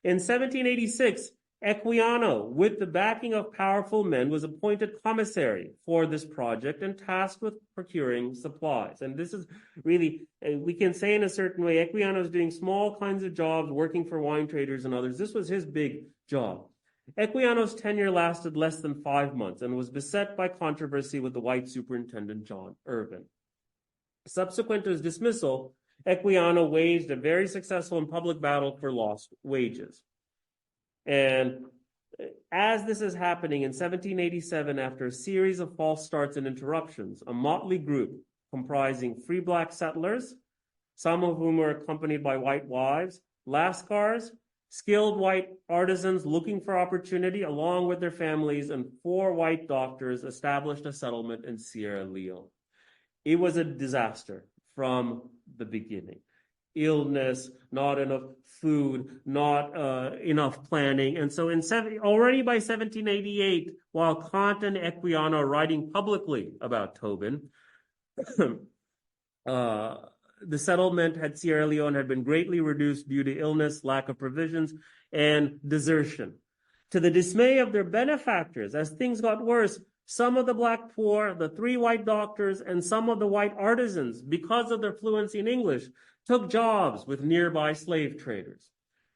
Speaker 2: In 1786, Equiano, with the backing of powerful men, was appointed commissary for this project and tasked with procuring supplies. And this is really, we can say in a certain way, Equiano is doing small kinds of jobs, working for wine traders and others. This was his big job. Equiano's tenure lasted less than 5 months and was beset by controversy with the white superintendent, John Irvin. Subsequent to his dismissal, Equiano waged a very successful and public battle for lost wages. And as this is happening in 1787, after a series of false starts and interruptions, a motley group comprising free black settlers, some of whom were accompanied by white wives, Lascars, skilled white artisans looking for opportunity, along with their families, and 4 white doctors established a settlement in Sierra Leone. It was a disaster from the beginning. Illness, not enough food, not enough planning. And so already by 1788, while Kant and Equiano are writing publicly about Tobin, the settlement at Sierra Leone had been greatly reduced due to illness, lack of provisions, and desertion. To the dismay of their benefactors, as things got worse, some of the black poor, the 3 white doctors, and some of the white artisans, because of their fluency in English, took jobs with nearby slave traders.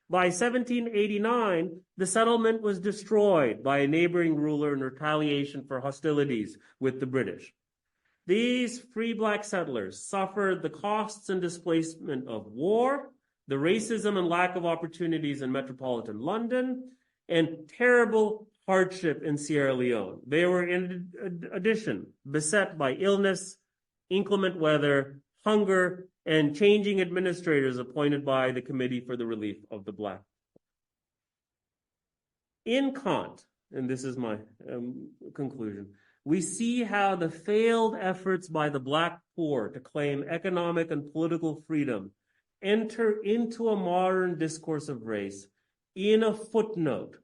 Speaker 2: By 1789, the settlement was destroyed by a neighboring ruler in retaliation for hostilities with the British. These free black settlers suffered the costs and displacement of war, the racism and lack of opportunities in metropolitan London, and terrible hardship in Sierra Leone. They were, in addition, beset by illness, inclement weather, hunger, and changing administrators appointed by the Committee for the Relief of the Black. In Kant, and this is my conclusion, we see how the failed efforts by the black poor to claim economic and political freedom enter into a modern discourse of race in a footnote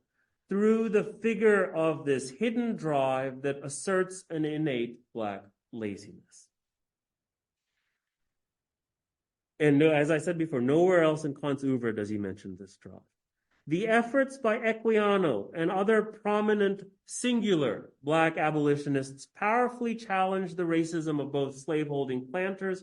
Speaker 2: through the figure of this hidden drive that asserts an innate black laziness. And as I said before, nowhere else in Kant's oeuvre does he mention this drive. The efforts by Equiano and other prominent singular black abolitionists powerfully challenged the racism of both slaveholding planters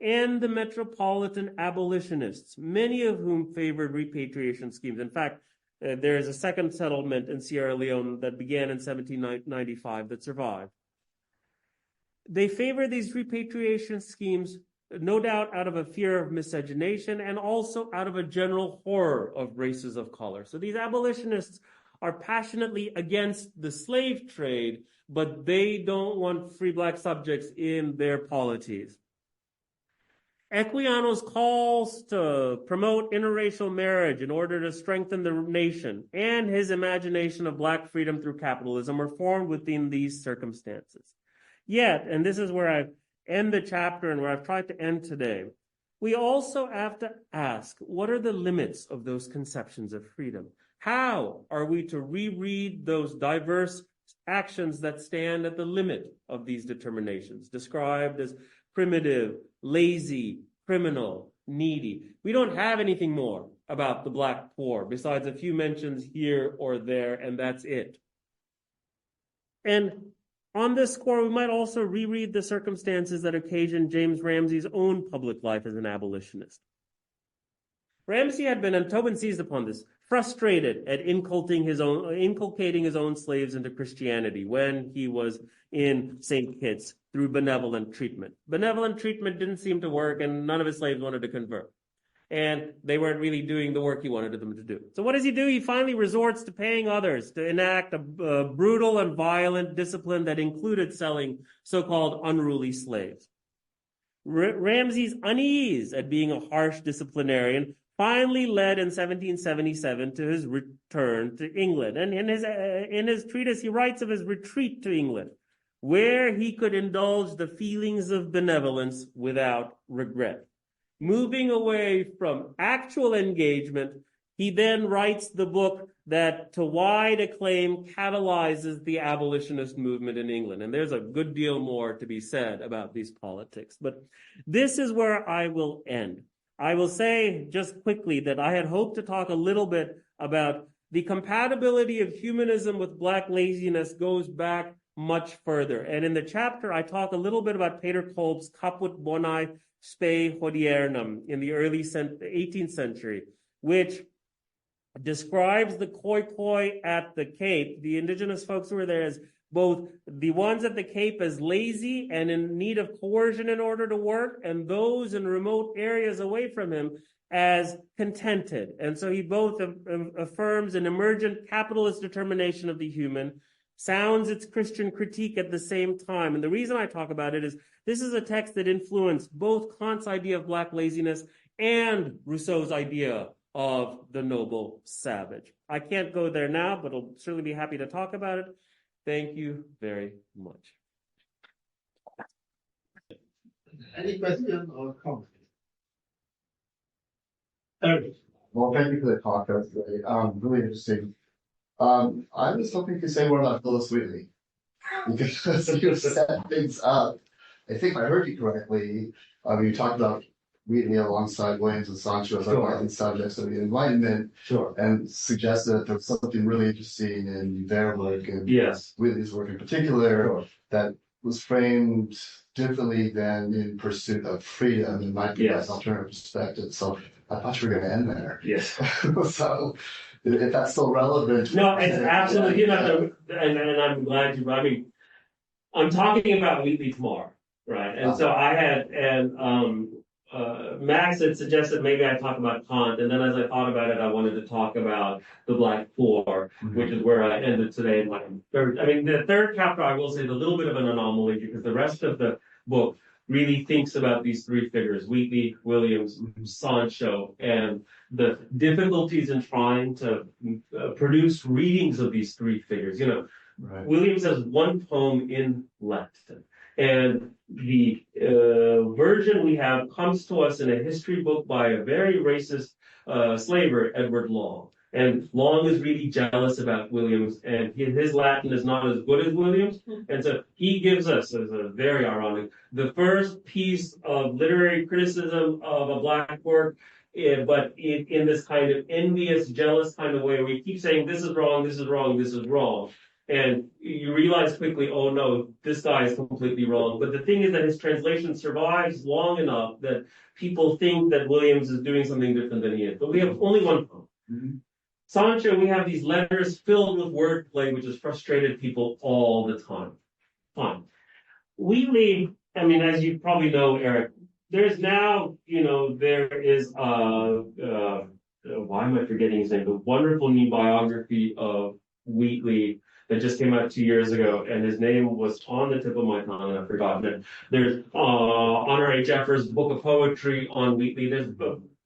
Speaker 2: and the metropolitan abolitionists, many of whom favored repatriation schemes. In fact, there is a second settlement in Sierra Leone that began in 1795 that survived. They favored these repatriation schemes, no doubt out of a fear of miscegenation and also out of a general horror of races of color. So these abolitionists are passionately against the slave trade, but they don't want free black subjects in their polities. Equiano's calls to promote interracial marriage in order to strengthen the nation and his imagination of black freedom through capitalism were formed within these circumstances. Yet, and this is where I end the chapter and where I've tried to end today, we also have to ask, what are the limits of those conceptions of freedom? How are we to reread those diverse actions that stand at the limit of these determinations, described as primitive, lazy, criminal, needy? We don't have anything more about the black poor besides a few mentions here or there, and that's it. And on this score, we might also reread the circumstances that occasioned James Ramsey's own public life as an abolitionist. Ramsey had been, and Tobin seized upon this, frustrated at inculcating his own slaves into Christianity when he was in St. Kitts through benevolent treatment. Benevolent treatment didn't seem to work, and none of his slaves wanted to convert. And they weren't really doing the work he wanted them to do. So what does he do? He finally resorts to paying others to enact a brutal and violent discipline that included selling so-called unruly slaves. Ramsey's unease at being a harsh disciplinarian finally led in 1777 to his return to England. And in his treatise, he writes of his retreat to England, where he could indulge the feelings of benevolence without regret. Moving away from actual engagement, he then writes the book that, to wide acclaim, catalyzes the abolitionist movement in England. And there's a good deal more to be said about these politics. But this is where I will end. I will say just quickly that I had hoped to talk a little bit about the compatibility of humanism with black laziness goes back much further. And in the chapter, I talk a little bit about Peter Kolb's Caput Bonae Spe Hodiernum in the early 18th century, which describes the Khoikhoi at the Cape, the indigenous folks who were there, as both the ones at the Cape as lazy and in need of coercion in order to work, and those in remote areas away from him as contented. And so he both affirms an emergent capitalist determination of the human, sounds its Christian critique at the same time. And the reason I talk about it is this is a text that influenced both Kant's idea of black laziness and Rousseau's idea of the noble savage. I can't go there now, but I'll certainly be happy to talk about it. Thank you very much.
Speaker 3: Any question or comment?
Speaker 4: Well, thank you for the talk. That was really, really interesting. I was hoping to say more about Phyllis Wheatley because you set things up. I think if I heard you correctly, you talked about Wheatley alongside Williams and Sancho as important subjects of the Enlightenment, and suggested that there was something really interesting in their work and Wheatley's work in particular that was framed differently than in pursuit of freedom and might be an alternative perspective. So I thought you were going to end there.
Speaker 2: Yes.
Speaker 4: So if that's still relevant.
Speaker 2: No, it's absolutely not. And I'm glad you. I mean, I'm talking about Wheatley tomorrow, right? And so I had, and Max had suggested maybe I talk about Kant, and then as I thought about it, I wanted to talk about the Black Four, which is where I ended today in my third. I mean, the third chapter, I will say, is a little bit of an anomaly because the rest of the book really thinks about these three figures, Wheatley, Williams, Sancho, and the difficulties in trying to produce readings of these three figures. You know, Williams has one poem in Latin, and the version we have comes to us in a history book by a very racist slaver, Edward Long. And Long is really jealous about Williams, and his Latin is not as good as Williams. And so he gives us, as a very ironic, the first piece of literary criticism of a Black work, but in this kind of envious, jealous kind of way, where he keeps saying, this is wrong, this is wrong, this is wrong. And you realize quickly, oh no, this guy is completely wrong. But the thing is that his translation survives long enough that people think that Williams is doing something different than he is. But we have only one poem. Sancho, we have these letters filled with wordplay, which has frustrated people all the time. Fine. Wheatley, I mean, as you probably know, Eric, there's now, there is, why am I forgetting his name? The wonderful new biography of Wheatley that just came out 2 years ago, and his name was on the tip of my tongue, and I've forgotten it. There's Honor H. Jeffers' book of poetry on Wheatley. There's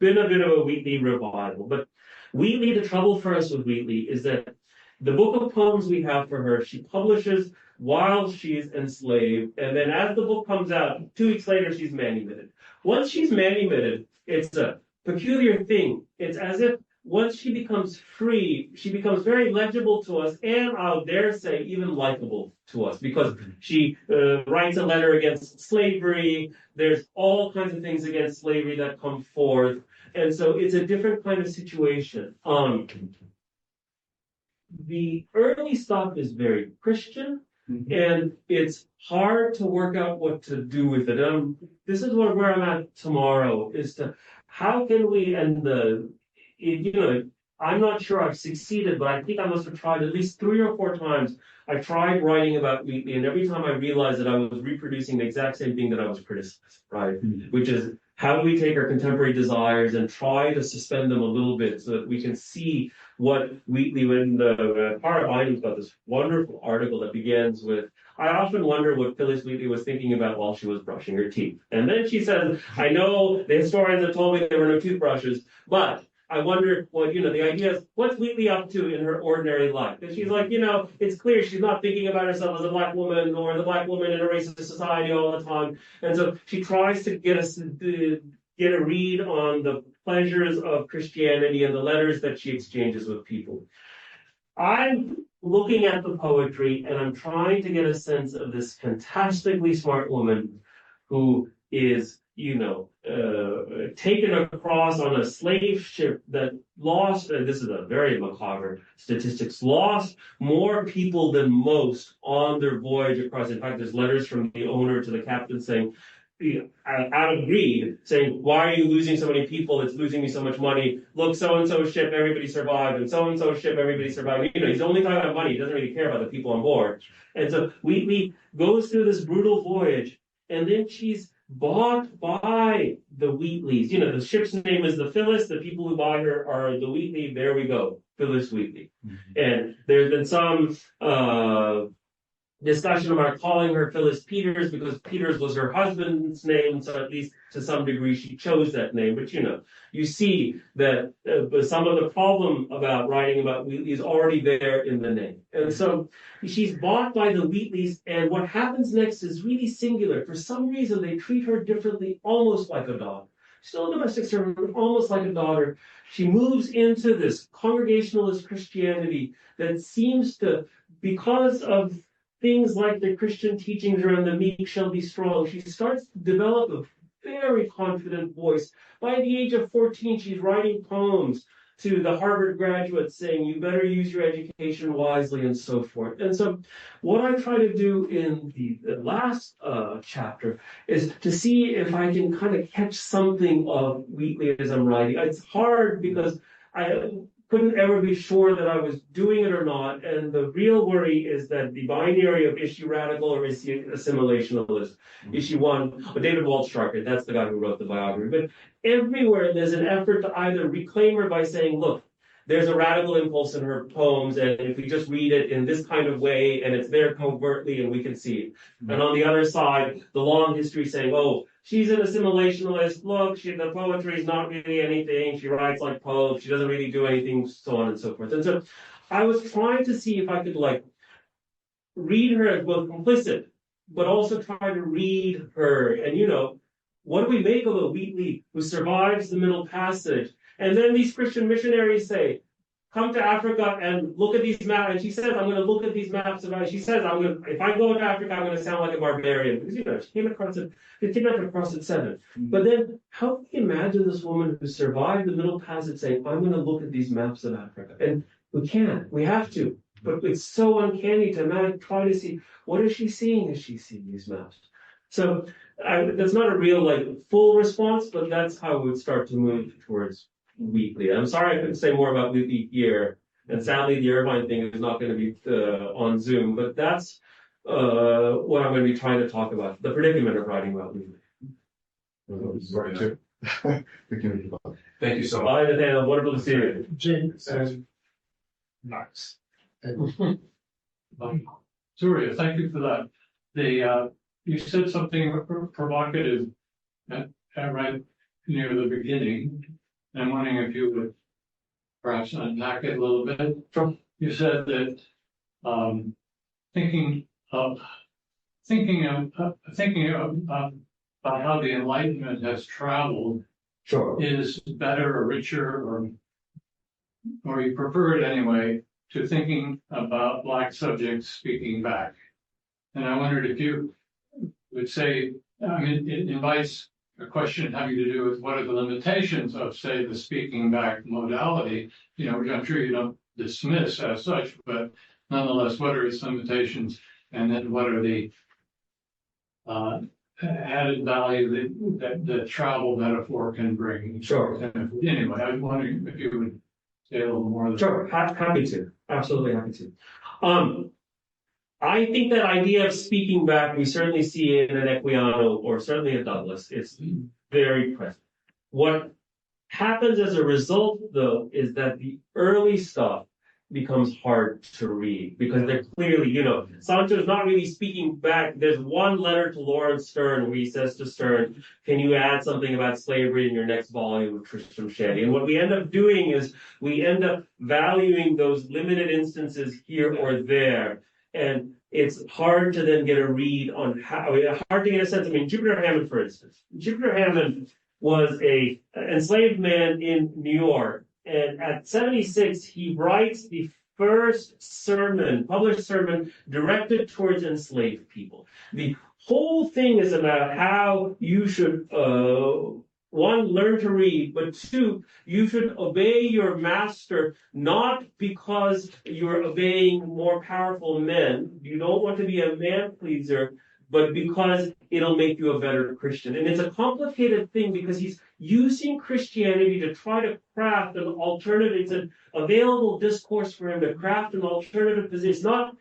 Speaker 2: been a bit of a Wheatley revival, but Wheatley, the trouble for us with Wheatley is that the book of poems we have for her, she publishes while she's enslaved, and then as the book comes out, 2 weeks later, she's manumitted. Once she's manumitted, it's a peculiar thing. It's as if once she becomes free, she becomes very legible to us, and I'll dare say even likable to us, because she writes a letter against slavery. There's all kinds of things against slavery that come forth. And so it's a different kind of situation. The early stuff is very Christian, and it's hard to work out what to do with it. This is where I'm at tomorrow, is to how can we, and I'm not sure I've succeeded, but I think I must have tried at least 3 or 4 times. I tried writing about Wheatley, and every time I realized that I was reproducing the exact same thing that I was criticizing, right? Which is, how do we take our contemporary desires and try to suspend them a little bit so that we can see what Wheatley, when the Tara Bynum's got this wonderful article that begins with, I often wonder what Phyllis Wheatley was thinking about while she was brushing her teeth. And then she says, I know the historians have told me there were no toothbrushes, but I wonder what, the idea is, what's Wheatley up to in her ordinary life? And she's like, it's clear she's not thinking about herself as a Black woman or the Black woman in a racist society all the time. And so she tries to get a read on the pleasures of Christianity and the letters that she exchanges with people. I'm looking at the poetry and I'm trying to get a sense of this fantastically smart woman who is taken across on a slave ship that lost, this is a very macabre statistics, lost more people than most on their voyage across. In fact, there's letters from the owner to the captain saying, out of greed, saying, why are you losing so many people? It's losing me so much money. Look, so-and-so ship, everybody survived, and so-and-so ship, everybody survived. He's only talking about money. He doesn't really care about the people on board. And so Wheatley goes through this brutal voyage, and then she's bought by the Wheatleys. The ship's name is the Phyllis. The people who buy her are the Wheatley. There we go, Phyllis Wheatley. And there's been some discussion about calling her Phyllis Peters because Peters was her husband's name, so at least to some degree she chose that name. But you see that some of the problem about writing about Wheatley is already there in the name. And so she's bought by the Wheatleys, and what happens next is really singular. For some reason, they treat her differently, almost like a daughter. Still a domestic servant, but almost like a daughter. She moves into this Congregationalist Christianity that seems to, because of things like the Christian teachings around the meek shall be strong, she starts to develop a very confident voice. By the age of 14, she's writing poems to the Harvard graduates saying, you better use your education wisely and so forth. And so what I try to do in the last chapter is to see if I can kind of catch something of Wheatley as I'm writing. It's hard because I couldn't ever be sure that I was doing it or not. And the real worry is that the binary of is she radical or is she assimilationalist? Is she one? David Waldstreicher, that's the guy who wrote the biography. But everywhere there's an effort to either reclaim her by saying, look, there's a radical impulse in her poems, and if we just read it in this kind of way, and it's there covertly, and we can see it. And on the other side, the long history saying, oh, she's an assimilationalist. Look, the poetry is not really anything. She writes like Pope. She doesn't really do anything, so on and so forth. And so I was trying to see if I could read her as both complicit, but also try to read her. And what do we make of a Wheatley who survives the Middle Passage? And then these Christian missionaries say, come to Africa and look at these maps. And she says, I'm going to look at these maps. She says, if I go to Africa, I'm going to sound like a barbarian. Because, she came across at 7. But then how can you imagine this woman who survived the Middle Passage saying, I'm going to look at these maps of Africa? And we can't. We have to. But it's so uncanny to imagine, try to see, what is she seeing as she's seeing these maps? So that's not a real full response, but that's how we would start to move towards Wheatley. I'm sorry I couldn't say more about Wheatley here, and sadly the Irvine thing is not going to be on Zoom, but that's what I'm going to be trying to talk about, the predicament of writing about Wheatley.
Speaker 4: Right, too. Thank you so much.
Speaker 2: Bye, Nathaniel. Wonderful to see you.
Speaker 1: James and
Speaker 3: Nice.
Speaker 5: Surya, thank you for that. You said something provocative right near the beginning. I'm wondering if you would perhaps unpack it a little bit. You said that thinking about how the Enlightenment has traveled is better or richer, or you prefer it anyway, to thinking about Black subjects speaking back. And I wondered if you would say, it invites a question having to do with what are the limitations of, say, the speaking back modality, which I'm sure you don't dismiss as such, but nonetheless, what are its limitations? And then what are the added value that the travel metaphor can bring?
Speaker 2: Sure.
Speaker 5: Anyway, I was wondering if you would say a little more.
Speaker 2: Sure, happy to. Absolutely happy to. I think that idea of speaking back, we certainly see in an Equiano or certainly a Douglas. It's very present. What happens as a result, though, is that the early stuff becomes hard to read because they're clearly, Sancho's not really speaking back. There's one letter to Lawrence Sterne where he says to Sterne, can you add something about slavery in your next volume of Tristram Shandy? And what we end up doing is we end up valuing those limited instances here or there. And it's hard to then get a read on hard to get a sense. Jupiter Hammond, for instance. Jupiter Hammond was an enslaved man in New York. And at 76, he writes the first published sermon directed towards enslaved people. The whole thing is about how you should, one, learn to read, but two, you should obey your master, not because you're obeying more powerful men. You don't want to be a man pleaser, but because it'll make you a better Christian. And it's a complicated thing because he's using Christianity to try to craft an alternative. It's an available discourse for him to craft an alternative position. It's not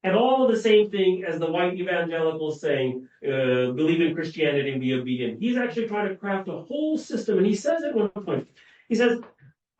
Speaker 2: at all the same thing as the white evangelicals saying, believe in Christianity and be obedient. He's actually trying to craft a whole system. And he says at one point, he says,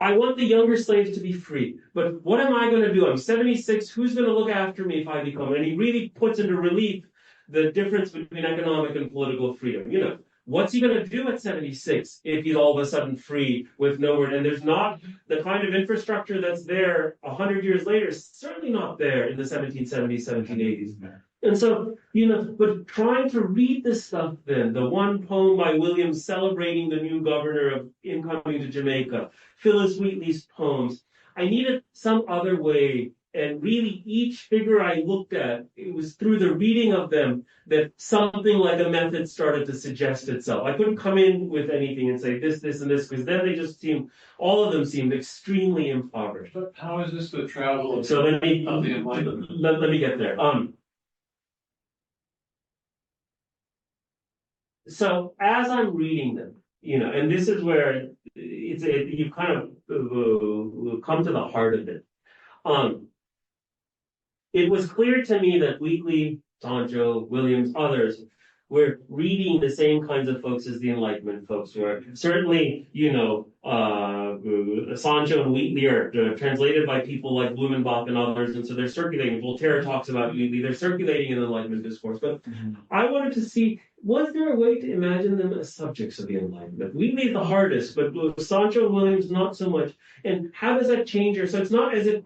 Speaker 2: I want the younger slaves to be free, but what am I going to do? I'm 76. Who's going to look after me if I become? And he really puts into relief the difference between economic and political freedom. You know, what's he going to do at 76 if he's all of a sudden free with nowhere? And there's not the kind of infrastructure that's there 100 years later, certainly not there in the 1770s, 1780s. And so, you know, but trying to read this stuff then, the one poem by Williams celebrating the new governor of incoming to Jamaica, Phyllis Wheatley's poems, I needed some other way. And really each figure I looked at, it was through the reading of them that something like a method started to suggest itself. I couldn't come in with anything and say this, this, and this, because then they just seemed, all of them seemed extremely impoverished.
Speaker 5: But how is this the travel of,
Speaker 2: so let me,
Speaker 5: of the Enlightenment?
Speaker 2: Let me get there. So as I'm reading them, you know, and this is where you kind of come to the heart of it. It was clear to me that Wheatley, Sancho, Williams, others were reading the same kinds of folks as the Enlightenment folks were. Certainly, you know, Sancho and Wheatley are translated by people like Blumenbach and others, and so they're circulating. Voltaire talks about Wheatley, they're circulating in the Enlightenment discourse. But I wanted to see, was there a way to imagine them as subjects of the Enlightenment? Wheatley is the hardest, but Sancho and Williams not so much. And how does that change her? So it's not as if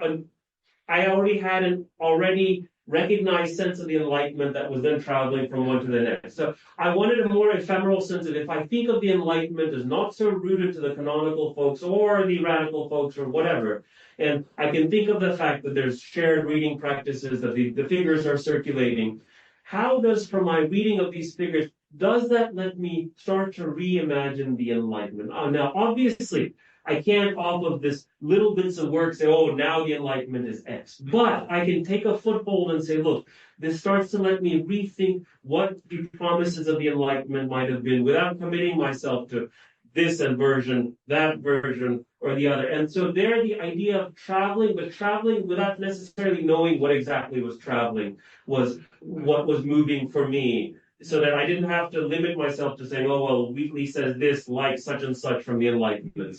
Speaker 2: I already had an already recognized sense of the Enlightenment that was then traveling from one to the next. So I wanted a more ephemeral sense of, if I think of the Enlightenment as not so rooted to the canonical folks or the radical folks or whatever, and I can think of the fact that there's shared reading practices, that the figures are circulating, how does, from my reading of these figures, does that let me start to reimagine the Enlightenment? Now, obviously, I can't, off of this little bits of work, say, oh, now the Enlightenment is X. But I can take a foothold and say, look, this starts to let me rethink what the promises of the Enlightenment might have been without committing myself to this version, that version, or the other. And so there, the idea of traveling, but traveling without necessarily knowing what exactly was traveling, was what was moving for me. So that I didn't have to limit myself to saying, oh, well, Wheatley says this, like such and such from the Enlightenment.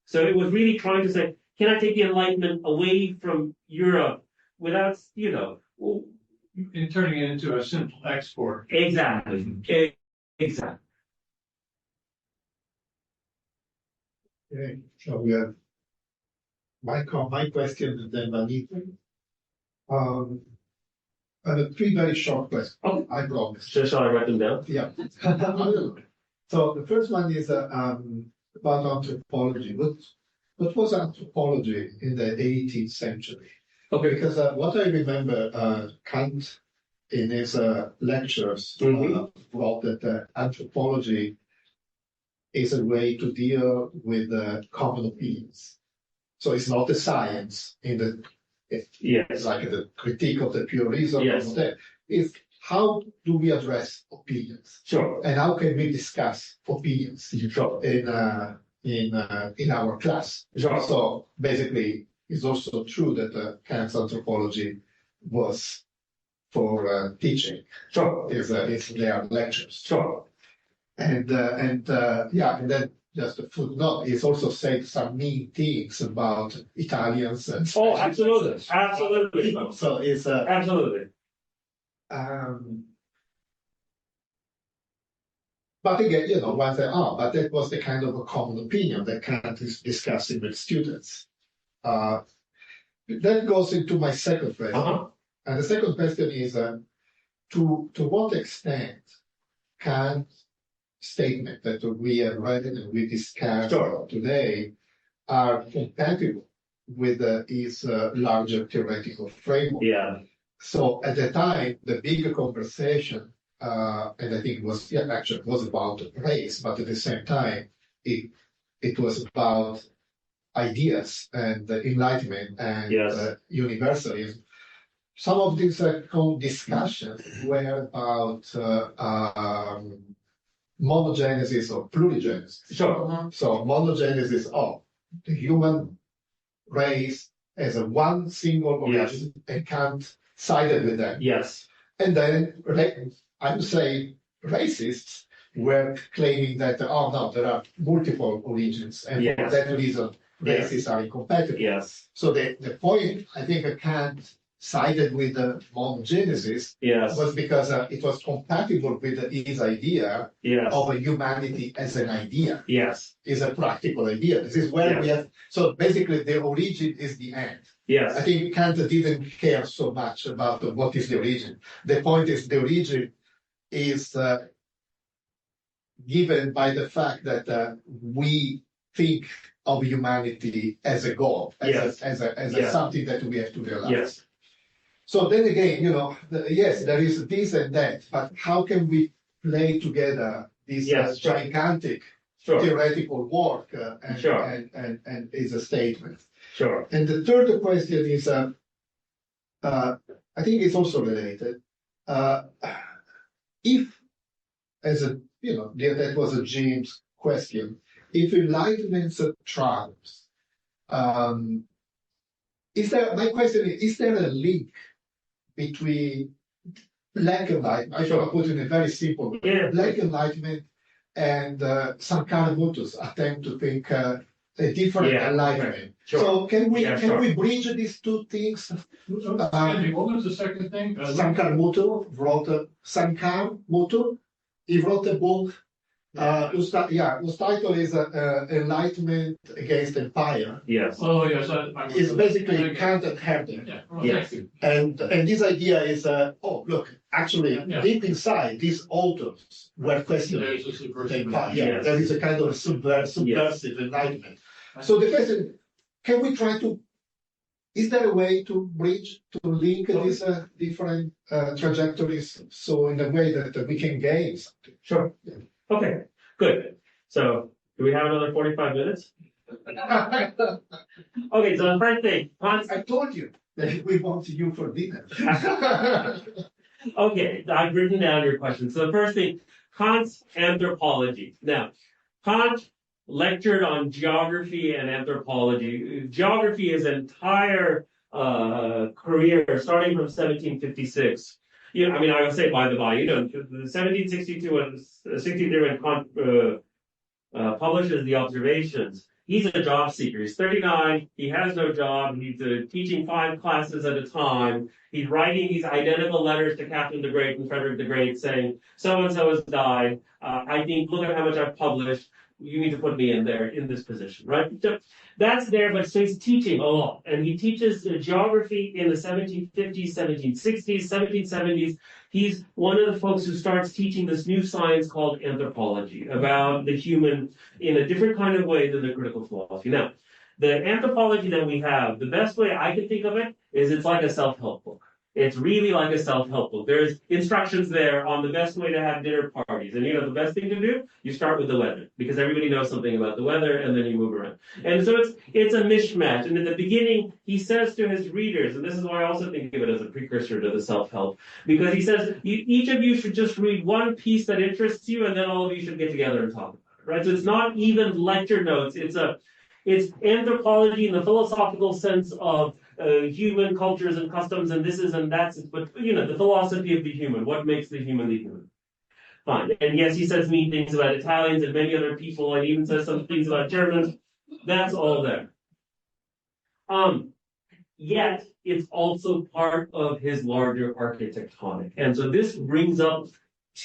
Speaker 2: So it was really trying to say, can I take the Enlightenment away from Europe without, you know...
Speaker 5: In turning it into a simple export.
Speaker 2: Exactly. Exactly.
Speaker 1: Okay, so we have my question and then Vanita. I have three very short questions.
Speaker 2: Oh,
Speaker 1: I promise.
Speaker 2: Shall I write them down?
Speaker 1: Yeah. So the first one is about anthropology. What was anthropology in the 18th century?
Speaker 2: Okay.
Speaker 1: Because what I remember, Kant in his lectures wrote that anthropology is a way to deal with common opinions. So it's not a science in the
Speaker 2: yes,
Speaker 1: like the critique of the pure reason.
Speaker 2: Yes.
Speaker 1: Is how do we address opinions?
Speaker 2: Sure.
Speaker 1: And how can we discuss opinions
Speaker 2: Sure.
Speaker 1: in our class?
Speaker 2: Sure.
Speaker 1: So basically, it's also true that Kant's anthropology was for teaching.
Speaker 2: Sure.
Speaker 1: Is their lectures.
Speaker 2: Sure.
Speaker 1: And then just a footnote, he's also said some mean things about Italians and
Speaker 2: oh, absolutely, absolutely.
Speaker 1: So it's
Speaker 2: absolutely.
Speaker 1: But again, you know, one say, but that was the kind of a common opinion that Kant is discussing with students. That goes into my second question. And the second question is, to what extent Kant's statement that we have read and we discussed today are compatible with his larger theoretical framework.
Speaker 2: Yeah.
Speaker 1: So at the time, the bigger conversation, and I think it was actually it was about race, but at the same time, it was about ideas and Enlightenment and universalism. Some of these discussions were about monogenesis or plurigenesis.
Speaker 2: Sure.
Speaker 1: So monogenesis of the human race as a one single origin, and Kant sided with that.
Speaker 2: Yes.
Speaker 1: And then I would say racists were claiming that no, there are multiple origins, and for that reason races are incompatible.
Speaker 2: Yes.
Speaker 1: So the point, I think, Kant sided with the monogenesis was because it was compatible with his idea of a humanity as an idea.
Speaker 2: Yes.
Speaker 1: Is a practical idea. This is where we have, so basically the origin is the end.
Speaker 2: Yes.
Speaker 1: I think Kant didn't care so much about what is the origin. The point is the origin is given by the fact that we think of humanity as a goal, as a something that we have to realize.
Speaker 2: Yes.
Speaker 1: So then again, yes, there is this and that, but how can we play together this gigantic theoretical work and is a statement?
Speaker 2: Sure.
Speaker 1: And the third question is, I think it's also related. If, that was a James question, if enlightenment triumphs, my question is there a link between Black Enlightenment, I shall put it in a very simple way, Black Enlightenment and Sankaramoto's attempt to think a different enlightenment?
Speaker 2: Sure.
Speaker 1: So can we bridge these two things?
Speaker 5: Andy, what was the second thing?
Speaker 1: Sankaramoto wrote he wrote a book whose title is Enlightenment Against Empire.
Speaker 2: Yes.
Speaker 5: Oh, yes.
Speaker 1: It's basically Kant and Herder.
Speaker 5: Yeah. Well,
Speaker 2: Yes.
Speaker 5: thank you.
Speaker 1: And this idea is, actually, deep inside, these authors were questioning
Speaker 5: There's a subversive
Speaker 1: the empire.
Speaker 2: Yes.
Speaker 1: There is a kind of subversive enlightenment. So the question, can we try to, is there a way to bridge, to link these different trajectories so in a way that we can gain something?
Speaker 2: Sure. Okay, good. So, do we have another 45 minutes? Okay, so the first thing,
Speaker 1: I told you that we want you for dinner.
Speaker 2: Okay, I've written down your questions. So the first thing, Kant's anthropology. Now, Kant lectured on geography and anthropology. Geography is entire career starting from 1756. I would say by the by, 1762 and 63 when Kant publishes the Observations. He's a job seeker. He's 39. He has no job. He's teaching 5 classes at a time. He's writing these identical letters to Catherine the Great and Frederick the Great saying, so-and-so has died. I think, look at how much I've published. You need to put me in this position, right? So that's there, but so he's teaching a lot. And he teaches geography in the 1750s, 1760s, 1770s. He's one of the folks who starts teaching this new science called anthropology about the human in a different kind of way than the critical philosophy. Now, the anthropology that we have, the best way I can think of it is it's like a self-help book. It's really like a self-help book. There's instructions there on the best way to have dinner parties. And the best thing to do, you start with the weather because everybody knows something about the weather and then you move around. And so it's a mishmash. And in the beginning, he says to his readers, and this is why I also think of it as a precursor to the self-help, because he says, each of you should just read one piece that interests you and then all of you should get together and talk about it, right? So it's not even lecture notes. It's anthropology in the philosophical sense of human cultures and customs and this is and that's, but the philosophy of the human, what makes the human the human. Fine. And yes, he says mean things about Italians and many other people, and even says some things about Germans. That's all there. Yet it's also part of his larger architectonic. And so this brings up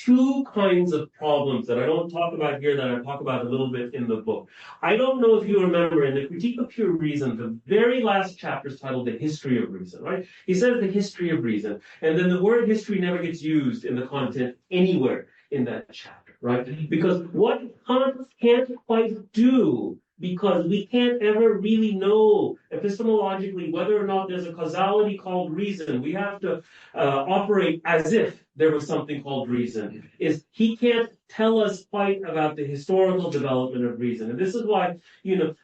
Speaker 2: 2 kinds of problems that I don't talk about here that I talk about a little bit in the book. I don't know if you remember in the Critique of Pure Reason, the very last chapter is titled The History of Reason, right? He says the history of reason, and then the word history never gets used in the content anywhere in that chapter, right? Because what Kant can't quite do, because we can't ever really know epistemologically whether or not there's a causality called reason. We have to operate as if there was something called reason. Is he can't tell us quite about the historical development of reason. And this is why,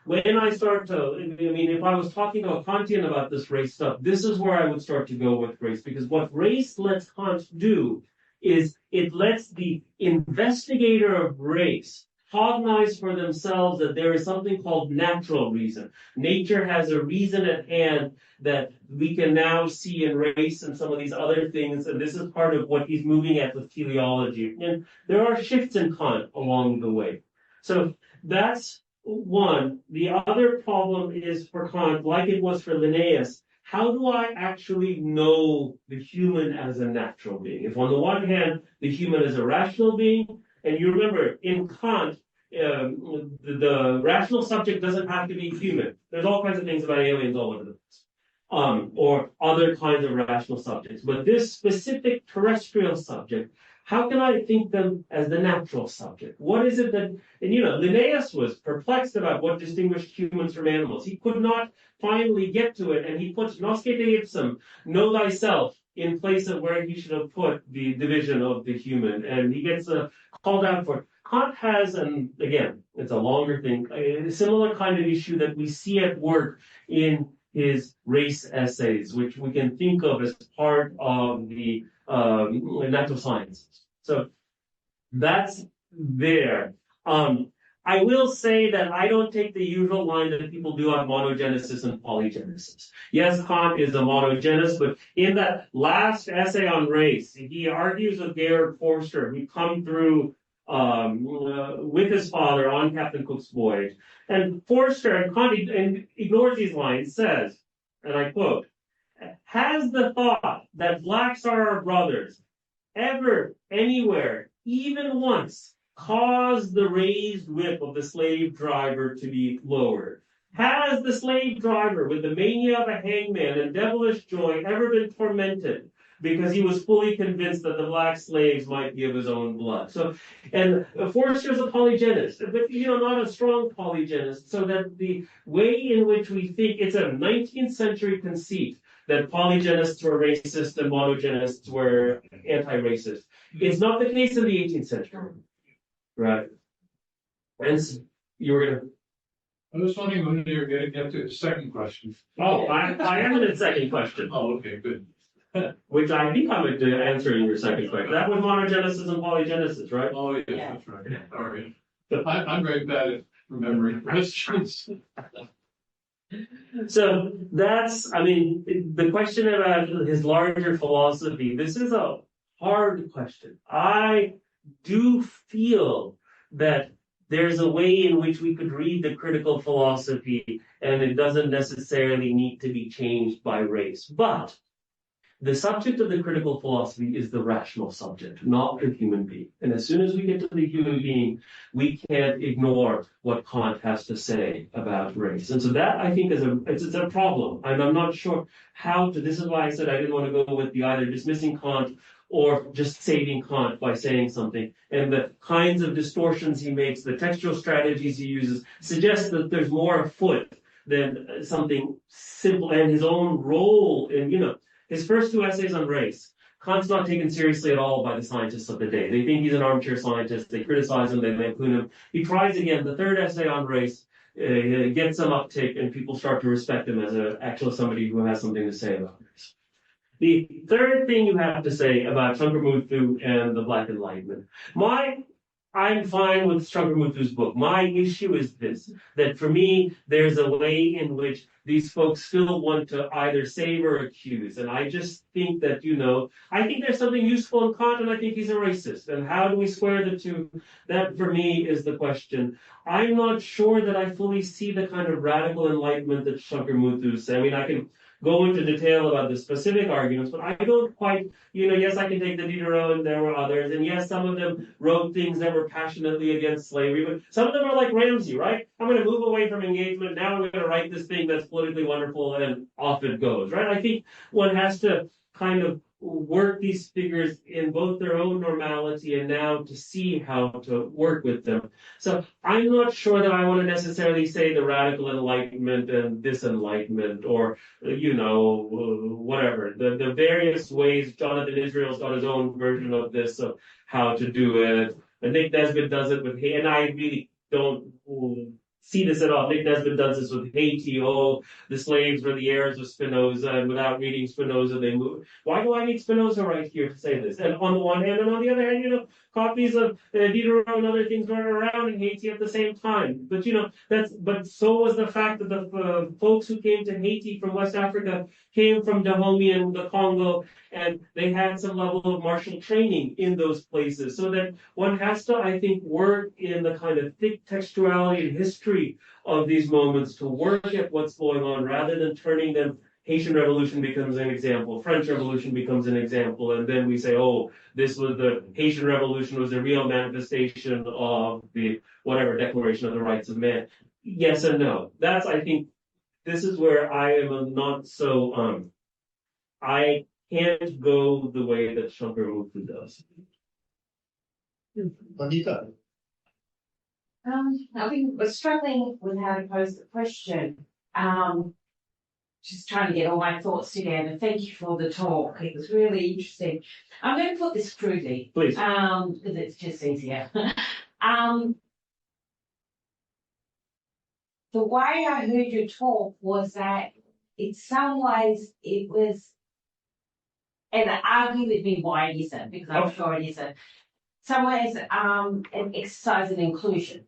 Speaker 2: when I start to, if I was talking to a Kantian about this race stuff, this is where I would start to go with race. Because what race lets Kant do is it lets the investigator of race cognize for themselves that there is something called natural reason. Nature has a reason at hand that we can now see in race and some of these other things, and this is part of what he's moving at with teleology. And there are shifts in Kant along the way. So that's one. The other problem is for Kant, like it was for Linnaeus, how do I actually know the human as a natural being? If on the one hand, the human is a rational being, and you remember in Kant, the rational subject doesn't have to be human. There's all kinds of things about aliens all over the place, or other kinds of rational subjects. But this specific terrestrial subject, how can I think them as the natural subject? What is it that, and Linnaeus was perplexed about what distinguished humans from animals. He could not finally get to it, and he put nosce te ipsum, know thyself, in place of where he should have put the division of the human. And he gets called out for it. Kant has, and again, it's a longer thing, a similar kind of issue that we see at work in his race essays, which we can think of as part of the natural sciences. So that's there. I will say that I don't take the usual line that people do on monogenesis and polygenesis. Yes, Kant is a monogenist, but in that last essay on race, he argues with Georg Forster, who come through with his father on Captain Cook's voyage. And Forster, and Kant ignores these lines, says, and I quote, "Has the thought that blacks are our brothers ever, anywhere, even once, caused the raised whip of the slave driver to be lowered? Has the slave driver, with the mania of a hangman and devilish joy, ever been tormented because he was fully convinced that the black slaves might be of his own blood?" So, and Forster's a polygenist, but not a strong polygenist, so that the way in which we think, it's a 19th century conceit that polygynists were racist and monogenists were anti-racist. It's not the case in the 18th century. Right. And you were going to...
Speaker 5: I was wondering when you were going to get to the second question.
Speaker 2: Oh, I am in the second question.
Speaker 5: Oh, okay, good.
Speaker 2: Which I think I'm going to answer in your second question. That was monogenesis and polygenesis, right?
Speaker 5: Oh, yes, that's right. All right. I'm very bad at remembering questions.
Speaker 2: So that's, the question about his larger philosophy, this is a hard question. I do feel that there's a way in which we could read the critical philosophy, and it doesn't necessarily need to be changed by race. But the subject of the critical philosophy is the rational subject, not the human being. And as soon as we get to the human being, we can't ignore what Kant has to say about race. And so that, I think, is a problem. And I'm not sure how to, this is why I said I didn't want to go with the either dismissing Kant or just saving Kant by saying something. And the kinds of distortions he makes, the textual strategies he uses, suggest that there's more afoot than something simple, and his own role in, his first two essays on race, Kant's not taken seriously at all by the scientists of the day. They think he's an armchair scientist. They criticize him. They lampoon him. He tries again. The third essay on race gets some uptake, and people start to respect him as actually somebody who has something to say about race. The third thing you have to say about Shankaramuthu and the Black Enlightenment. I'm fine with Shankaramuthu's book. My issue is this, that for me, there's a way in which these folks still want to either save or accuse. And I just think that, I think there's something useful in Kant, and I think he's a racist. And how do we square the two? That, for me, is the question. I'm not sure that I fully see the kind of radical enlightenment that Shankaramuthu said. I can go into detail about the specific arguments, but I don't quite, yes, I can take the Diderot, and there were others, and yes, some of them wrote things that were passionately against slavery, but some of them are like Ramsey, right? I'm going to move away from engagement, now I'm going to write this thing that's politically wonderful, and off it goes, right? I think one has to kind of work these figures in both their own normality and now to see how to work with them. So I'm not sure that I want to necessarily say the radical enlightenment and disenlightenment, or, whatever. The various ways Jonathan Israel's got his own version of this, of how to do it. And Nick Nesbitt does it with, and I really don't see this at all. Nick Nesbitt does this with Haiti. Oh, the slaves were the heirs of Spinoza, and without reading Spinoza, they move. Why do I need Spinoza right here to say this? And on the one hand, and on the other hand, copies of Diderot and other things running around in Haiti at the same time. But but so was the fact that the folks who came to Haiti from West Africa came from Dahomey and the Congo, and they had some level of martial training in those places. So that one has to, I think, work in the kind of thick textuality and history history of these moments to work at what's going on rather than turning them. Haitian Revolution becomes an example, French Revolution becomes an example, and then we say, oh, this was the Haitian Revolution was a real manifestation of the whatever Declaration of the Rights of Man. Yes and no. That's, I think, this is where I am not so, I can't go the way that Shankar Mukti does.
Speaker 4: Anita?
Speaker 6: I think we're struggling with how to pose the question. Just trying to get all my thoughts together. Thank you for the talk. It was really interesting. I'm going to put this crudely.
Speaker 2: Please.
Speaker 6: Because it's just easier. The way I heard you talk was that in some ways it was, and argue with me why it isn't, because I'm sure it isn't. Some ways an exercise in inclusion.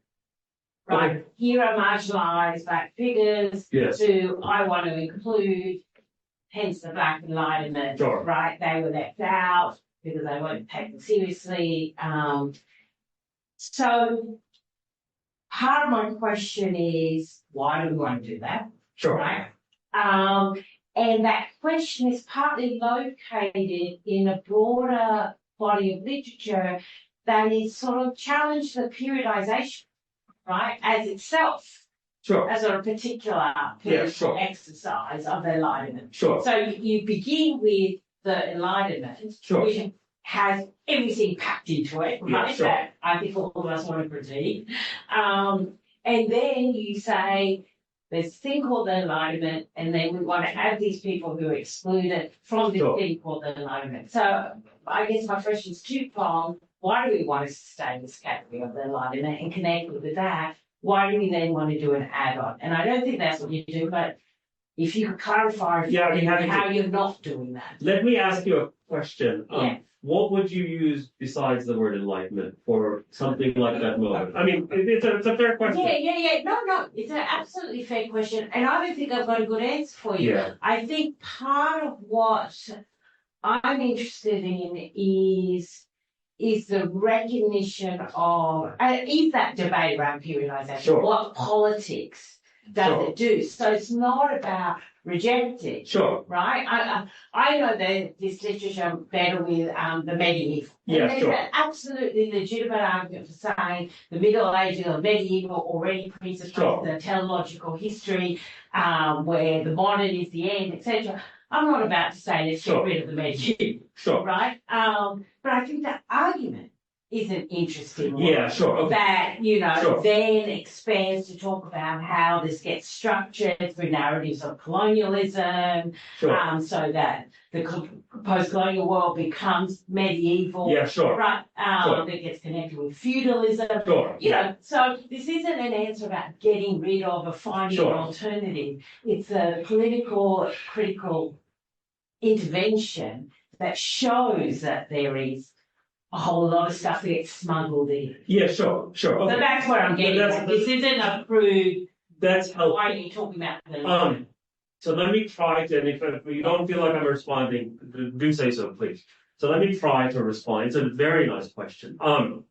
Speaker 6: Right,
Speaker 2: Okay.
Speaker 6: here are marginalised black figures
Speaker 2: Yes.
Speaker 6: who I want to include, hence the Black Enlightenment,
Speaker 2: Sure.
Speaker 6: right? They were left out because they weren't taken seriously. So part of my question is, why do we want to do that?
Speaker 2: Sure.
Speaker 6: Right? And that question is partly located in a broader body of literature that is sort of challenged the periodization, right, as itself,
Speaker 2: Sure.
Speaker 6: as a particular political exercise of the Enlightenment.
Speaker 2: Sure.
Speaker 6: So you begin with the Enlightenment,
Speaker 2: Sure.
Speaker 6: which has everything packed into it,
Speaker 2: Yeah,
Speaker 6: right,
Speaker 2: sure.
Speaker 6: that I think all of us want to critique. And then you say, there's a thing called the Enlightenment, and then we want to add these people who are excluded from this
Speaker 2: Sure.
Speaker 6: thing called the Enlightenment. So I guess my question is twofold. Why do we want to sustain this category of the Enlightenment and connect with that? Why do we then want to do an add-on? And I don't think that's what you do, but if you could clarify
Speaker 2: Yeah, we have
Speaker 6: how you're not doing that.
Speaker 2: Let me ask you a question.
Speaker 6: Yeah.
Speaker 2: What would you use besides the word enlightenment for something like that moment? I mean, it's a fair question.
Speaker 6: Yeah. No. It's an absolutely fair question. And I don't think I've got a good answer for you.
Speaker 2: Yeah.
Speaker 6: I think part of what I'm interested in is the recognition of, is that debate around periodization.
Speaker 2: Sure.
Speaker 6: What politics does
Speaker 2: Sure.
Speaker 6: it do? So it's not about rejecting.
Speaker 2: Sure.
Speaker 6: Right? I know that this literature better with the medieval.
Speaker 2: Yeah,
Speaker 6: and there's
Speaker 2: sure.
Speaker 6: an absolutely legitimate argument for saying the Middle Ages or medieval already presupposes
Speaker 2: Sure.
Speaker 6: the teleological history where the modern is the end, etc. I'm not about to say let's
Speaker 2: Sure.
Speaker 6: get rid of the medieval,
Speaker 2: Sure.
Speaker 6: right? But I think that argument is an interesting one.
Speaker 2: Yeah, sure. Okay.
Speaker 6: That,
Speaker 2: Sure.
Speaker 6: then expands to talk about how this gets structured through narratives of colonialism,
Speaker 2: Sure.
Speaker 6: so that the post-colonial world becomes medieval,
Speaker 2: Yeah, sure.
Speaker 6: right?
Speaker 2: Sure.
Speaker 6: That gets connected with feudalism.
Speaker 2: Sure.
Speaker 6: So this isn't an answer about getting rid of or finding
Speaker 2: Sure.
Speaker 6: an alternative. It's a political, critical intervention that shows that there is a whole lot of stuff that gets smuggled in.
Speaker 2: Yeah, sure. Sure. Okay.
Speaker 6: So that's where I'm getting
Speaker 2: That's-
Speaker 6: at. This isn't a crude,
Speaker 2: That's how.
Speaker 6: why are you talking about the
Speaker 2: So let me try to, and if you don't feel like I'm responding, do say so, please. So let me try to respond. It's a very nice question. On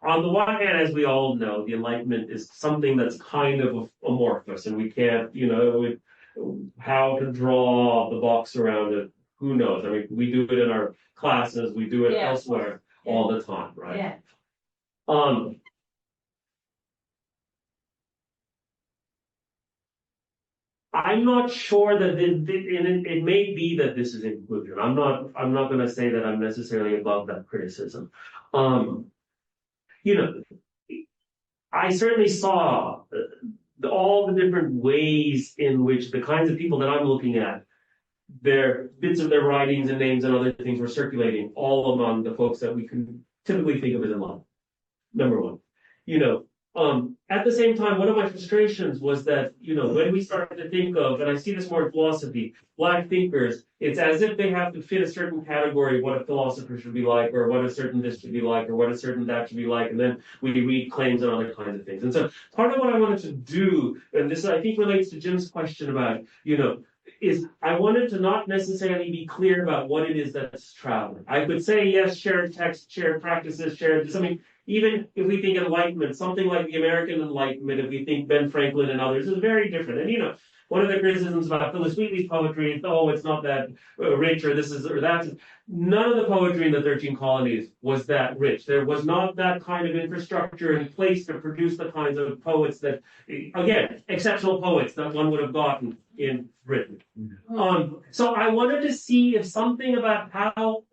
Speaker 2: the one hand, as we all know, the Enlightenment is something that's kind of amorphous, and we can't, how to draw the box around it. Who knows? I mean, we do it in our classes, we do it
Speaker 6: Yeah.
Speaker 2: elsewhere all the time, right?
Speaker 6: Yeah.
Speaker 2: I'm not sure that it may be that this is inclusion. I'm not going to say that I'm necessarily above that criticism. I certainly saw all the different ways in which the kinds of people that I'm looking at, their bits of their writings and names and other things were circulating all among the folks that we can typically think of as enlightened. Number one, at the same time, one of my frustrations was that, when we started to think of, and I see this more in philosophy, Black thinkers, it's as if they have to fit a certain category of what a philosopher should be like, or what a certain this should be like, or what a certain that should be like, and then we read claims and other kinds of things. And so part of what I wanted to do, and this I think relates to Jim's question about, is I wanted to not necessarily be clear about what it is that's traveling. I could say, yes, shared text, shared practices, shared this. I mean, even if we think Enlightenment, something like the American Enlightenment, if we think Ben Franklin and others, is very different. And one of the criticisms about Phyllis Wheatley's poetry is, oh, it's not that rich, or this is, or that. None of the poetry in the 13 colonies was that rich. There was not that kind of infrastructure in place to produce the kinds of poets that, again, exceptional poets that one would have gotten in Britain. So I wanted to see if something about how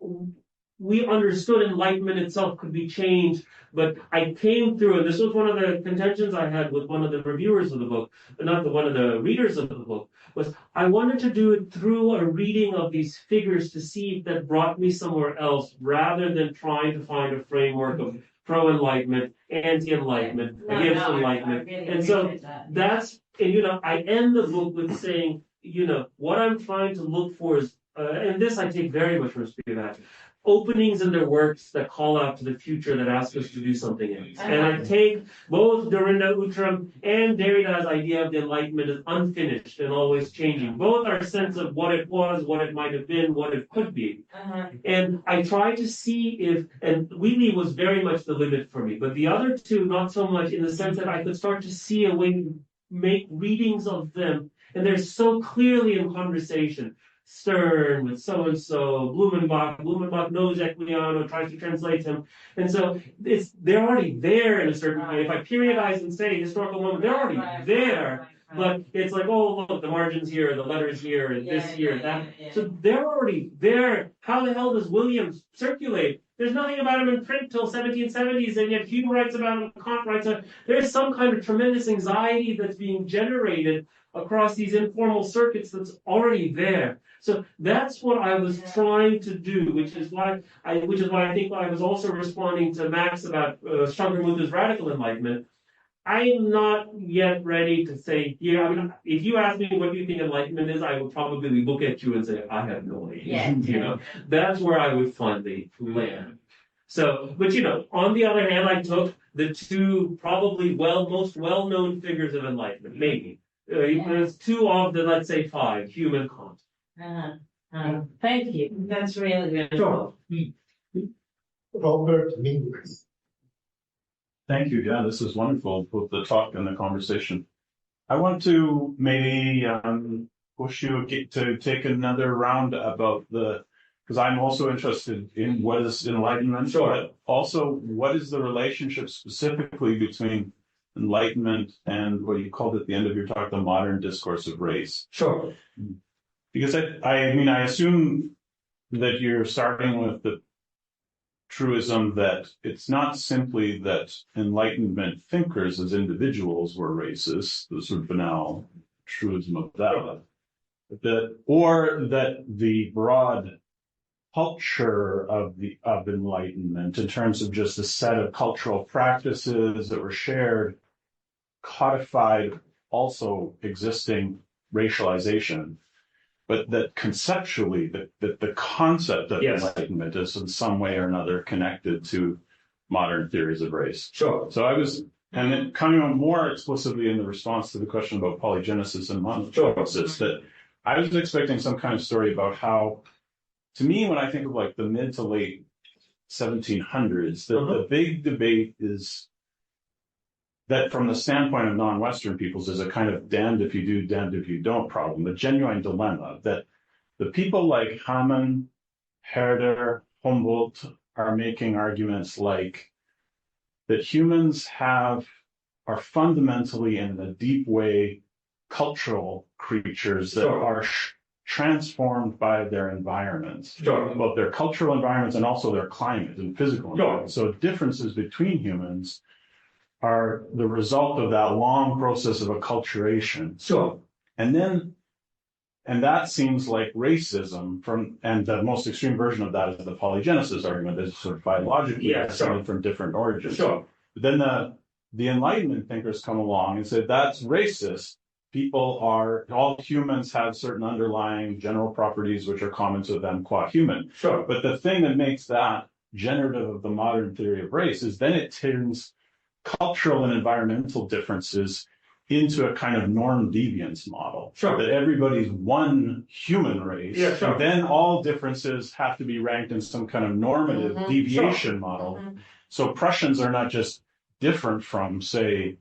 Speaker 2: we understood Enlightenment itself could be changed. But I came through, and this was one of the contentions I had with one of the reviewers of the book, not one of the readers of the book, was I wanted to do it through a reading of these figures to see if that brought me somewhere else, rather than trying to find a framework of pro-Enlightenment, anti-Enlightenment, against Enlightenment.
Speaker 6: Really
Speaker 2: and so
Speaker 6: that.
Speaker 2: I end the book with saying, what I'm trying to look for is, and this I take very much from Spivak, openings in their works that call out to the future, that ask us to do something else. And I take both Dorinda Uttram and Derrida's idea of the Enlightenment as unfinished and always changing. Both our sense of what it was, what it might have been, what it could be. And I try to see if, and Wheatley was very much the limit for me, but the other two, not so much, in the sense that I could start to see a way to make readings of them, and they're so clearly in conversation. Stern with so-and-so, Blumenbach knows Equiano, tries to translate him. And so they're already there in a certain way. If I periodize and say historical moment, they're already there. But it's like, oh, look, the margins here, the letters here, and this here, that. So they're already there. How the hell does Williams circulate? There's nothing about him in print till 1770s, and yet Hume writes about him, Kant writes about him. There's some kind of tremendous anxiety that's being generated across these informal circuits that's already there. So that's what I was trying to do, which is why I think I was also responding to Max about Shankarmutha's radical enlightenment. I am not yet ready to say, if you ask me what do you think enlightenment is, I would probably look at you and say, I have no idea. That's where I would finally land. So, but on the other hand, I took the two probably most well-known figures of enlightenment, maybe. There's two of the, let's say, five, Hume and Kant.
Speaker 6: Thank you. That's really good.
Speaker 2: Sure.
Speaker 1: Robert Mingus.
Speaker 3: Thank you. Yeah, this is wonderful, both the talk and the conversation. I want to maybe push you to take another round about because I'm also interested in what is enlightenment, but also what is the relationship specifically between enlightenment and what you called at the end of your talk, the modern discourse of race.
Speaker 2: Sure.
Speaker 3: Because I assume that you're starting with the truism that it's not simply that Enlightenment thinkers as individuals were racist, the sort of banal truism of that, or that the broad culture of Enlightenment, in terms of just a set of cultural practices that were shared, codified also existing racialization. But that conceptually, that the concept of Enlightenment is in some way or another connected to modern theories of race.
Speaker 2: Sure.
Speaker 3: So and then coming on more explicitly in the response to the question about polygenesis and monogenesis, that I was expecting some kind of story about how, to me, when I think of like the mid to late 1700s, the big debate is that from the standpoint of non-Western peoples is a kind of damned if you do, damned if you don't problem, a genuine dilemma that the people like Hamann, Herder, Humboldt are making arguments like that humans are fundamentally in a deep way cultural creatures that are transformed by their environments, both their cultural environments and also their climate and physical environment. So differences between humans are the result of that long process of acculturation. And that seems like racism and the most extreme version of that is the polygenesis argument, is sort of biologically from different origins. But then the Enlightenment thinkers come along and say that's racist. All humans have certain underlying general properties which are common to them qua human. But the thing that makes that generative of the modern theory of race is then it turns cultural and environmental differences into a kind of norm deviance model. That everybody's one human race, and then all differences have to be ranked in some kind of normative deviation model. So Prussians are not just different from, say,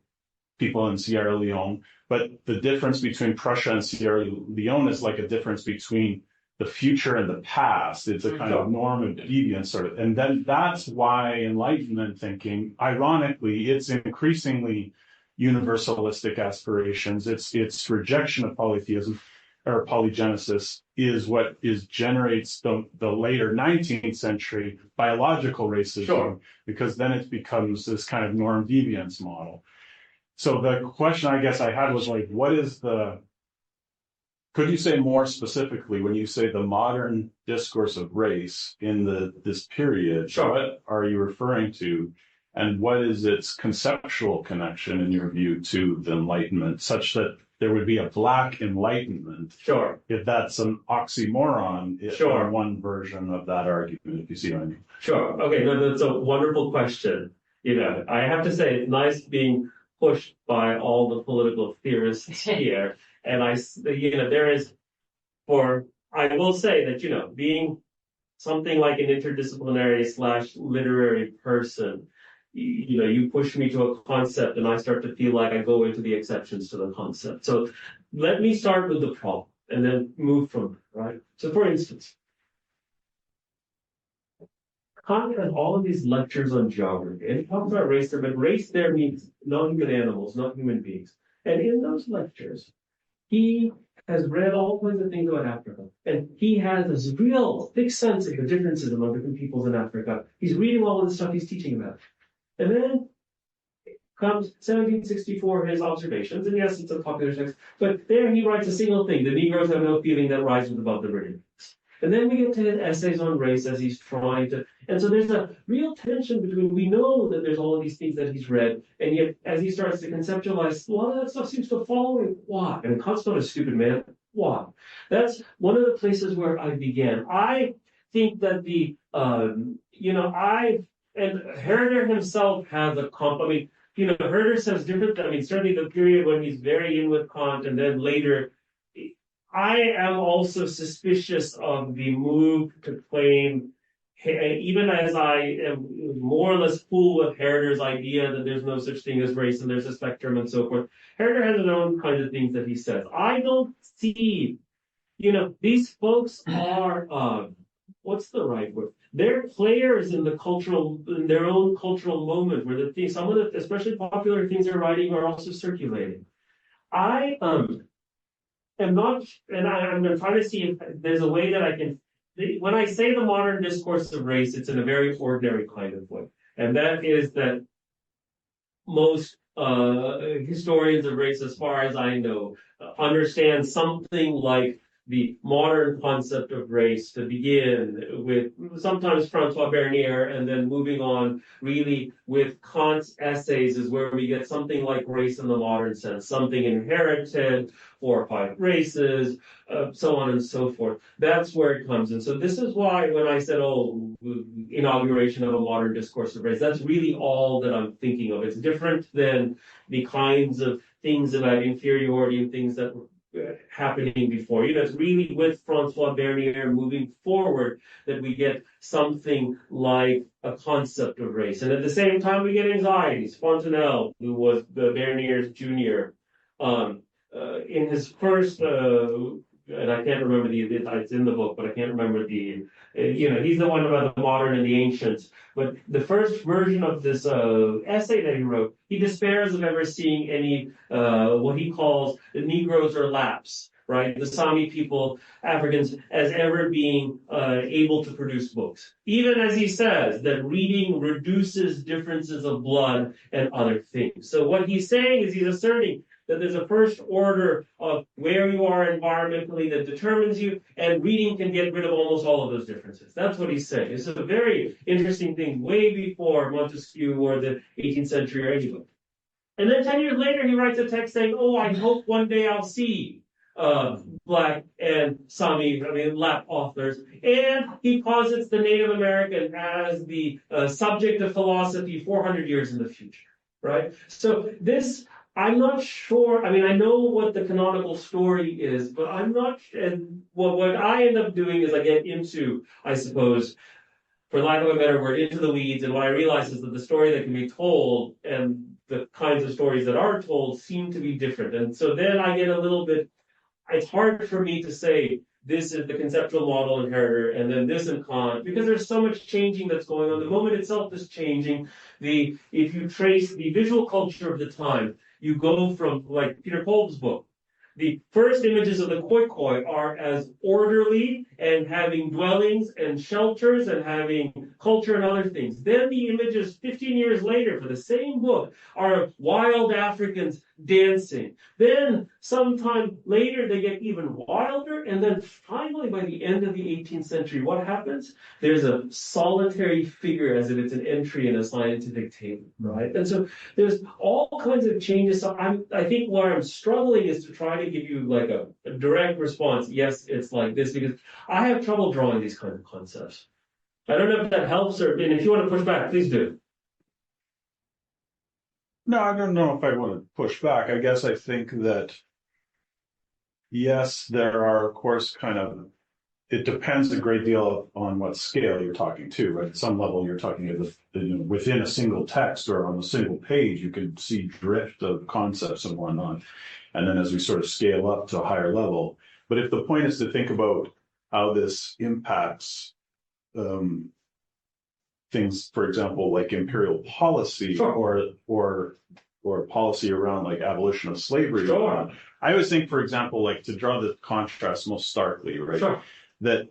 Speaker 3: people in Sierra Leone, but the difference between Prussia and Sierra Leone is like a difference between the future and the past. It's a kind of norm of deviance sort of. And then that's why Enlightenment thinking, ironically, it's increasingly universalistic aspirations. Its rejection of polytheism or polygenesis is what generates the later 19th century biological racism, because then it becomes this kind of norm deviance model. So the question I guess I had was like, could you say more specifically when you say the modern discourse of race in this period, what are you referring to? And what is its conceptual connection, in your view, to the Enlightenment, such that there would be a Black Enlightenment? If that's an oxymoron, one version of that argument, if you see what I mean.
Speaker 2: Okay, no, that's a wonderful question. I have to say, it's nice being pushed by all the political theorists here. And I will say that, being something like an interdisciplinary / literary person, you push me to a concept and I start to feel like I go into the exceptions to the concept. So let me start with the problem and then move from there, right? So for instance, Kant has all of these lectures on geography, and he talks about race there, but race there means non-human animals, not human beings. And in those lectures, he has read all kinds of things about Africa, and he has this real thick sense of the differences among different peoples in Africa. He's reading all of the stuff he's teaching about. And then comes 1764, his observations, and yes, it's a popular text, but there he writes a single thing: the Negroes have no feeling that rises above the British. And then we get to his essays on race as he's trying to, and so there's a real tension between, we know that there's all of these things that he's read, and yet as he starts to conceptualize, a lot of that stuff seems to fall away. Why? And Kant's not a stupid man. Why? That's one of the places where I began. I think that and Herder himself has a Herder says different, certainly the period when he's very in with Kant, and then later, I am also suspicious of the move to claim, even as I am more or less cool with Herder's idea that there's no such thing as race and there's a spectrum and so forth. Herder has his own kind of things that he says. I don't see, these folks are, what's the right word? They're players in their own cultural moment, where some of the especially popular things they're writing are also circulating. I am not, and I'm trying to see if there's a way that I can, when I say the modern discourse of race, it's in a very ordinary kind of way. And that is that most historians of race, as far as I know, understand something like the modern concept of race to begin with, sometimes Francois Bernier, and then moving on really with Kant's essays is where we get something like race in the modern sense, something inherited, 4 or 5 races, so on and so forth. That's where it comes in. So this is why when I said, inauguration of a modern discourse of race, that's really all that I'm thinking of. It's different than the kinds of things about inferiority and things that were happening before. It's really with Francois Bernier moving forward that we get something like a concept of race. And at the same time, we get anxieties. Fontenelle, who was Bernier's junior, in his first, and I can't remember it's in the book, but I can't remember he's the one about the modern and the ancients. But the first version of this essay that he wrote, he despairs of ever seeing any, what he calls the Negroes or Laps, right? The Sami people, Africans, as ever being able to produce books. Even as he says that reading reduces differences of blood and other things. So what he's saying is he's asserting that there's a first order of where you are environmentally that determines you, and reading can get rid of almost all of those differences. That's what he's saying. It's a very interesting thing, way before Montesquieu or the 18th century or anyone. And then 10 years later, he writes a text saying, I hope one day I'll see Black and Sami, Lap authors. And he posits the Native American as the subject of philosophy 400 years in the future, right? So this, I'm not sure. I know what the canonical story is, but I'm not. And what I end up doing is I get into, I suppose, for lack of a better word, into the weeds. And what I realized is that the story that can be told and the kinds of stories that are told seem to be different. And so then I get a little bit, it's hard for me to say this is the conceptual model inheritor and then this in Kant, because there's so much changing that's going on. The moment itself is changing. If you trace the visual culture of the time, you go from, like Peter Kolb's book, the first images of the Khoikhoi are as orderly and having dwellings and shelters and having culture and other things. Then the images 15 years later for the same book are wild Africans dancing. Then sometime later they get even wilder, and then finally by the end of the 18th century, what happens? There's a solitary figure as if it's an entry in a scientific table, right? And so there's all kinds of changes. So I think where I'm struggling is to try to give you like a direct response. Yes, it's like this, because I have trouble drawing these kinds of concepts. I don't know if that helps, and if you want to push back, please do.
Speaker 3: No, I don't know if I want to push back. I guess I think that, yes, there are, of course, it depends a great deal on what scale you're talking to, right? At some level, you're talking within a single text or on a single page, you can see drift of concepts and whatnot. And then as we sort of scale up to a higher level. But if the point is to think about how this impacts things, for example, like imperial policy, sure, or policy around like abolition of slavery.
Speaker 2: Sure.
Speaker 3: I always think, for example, like to draw the contrast most starkly, right?
Speaker 2: Sure.
Speaker 3: That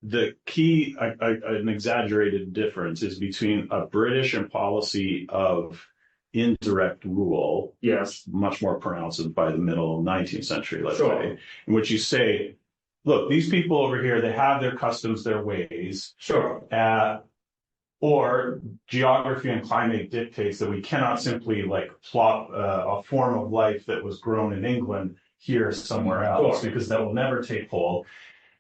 Speaker 3: the key, an exaggerated difference is between a British policy of indirect rule,
Speaker 2: yes,
Speaker 3: much more pronounced by the middle of the 19th century, let's
Speaker 2: sure,
Speaker 3: say, in which you say, look, these people over here, they have their customs, their ways.
Speaker 2: Sure.
Speaker 3: Or geography and climate dictates that we cannot simply like plot a form of life that was grown in England here somewhere else, sure, because that will never take hold.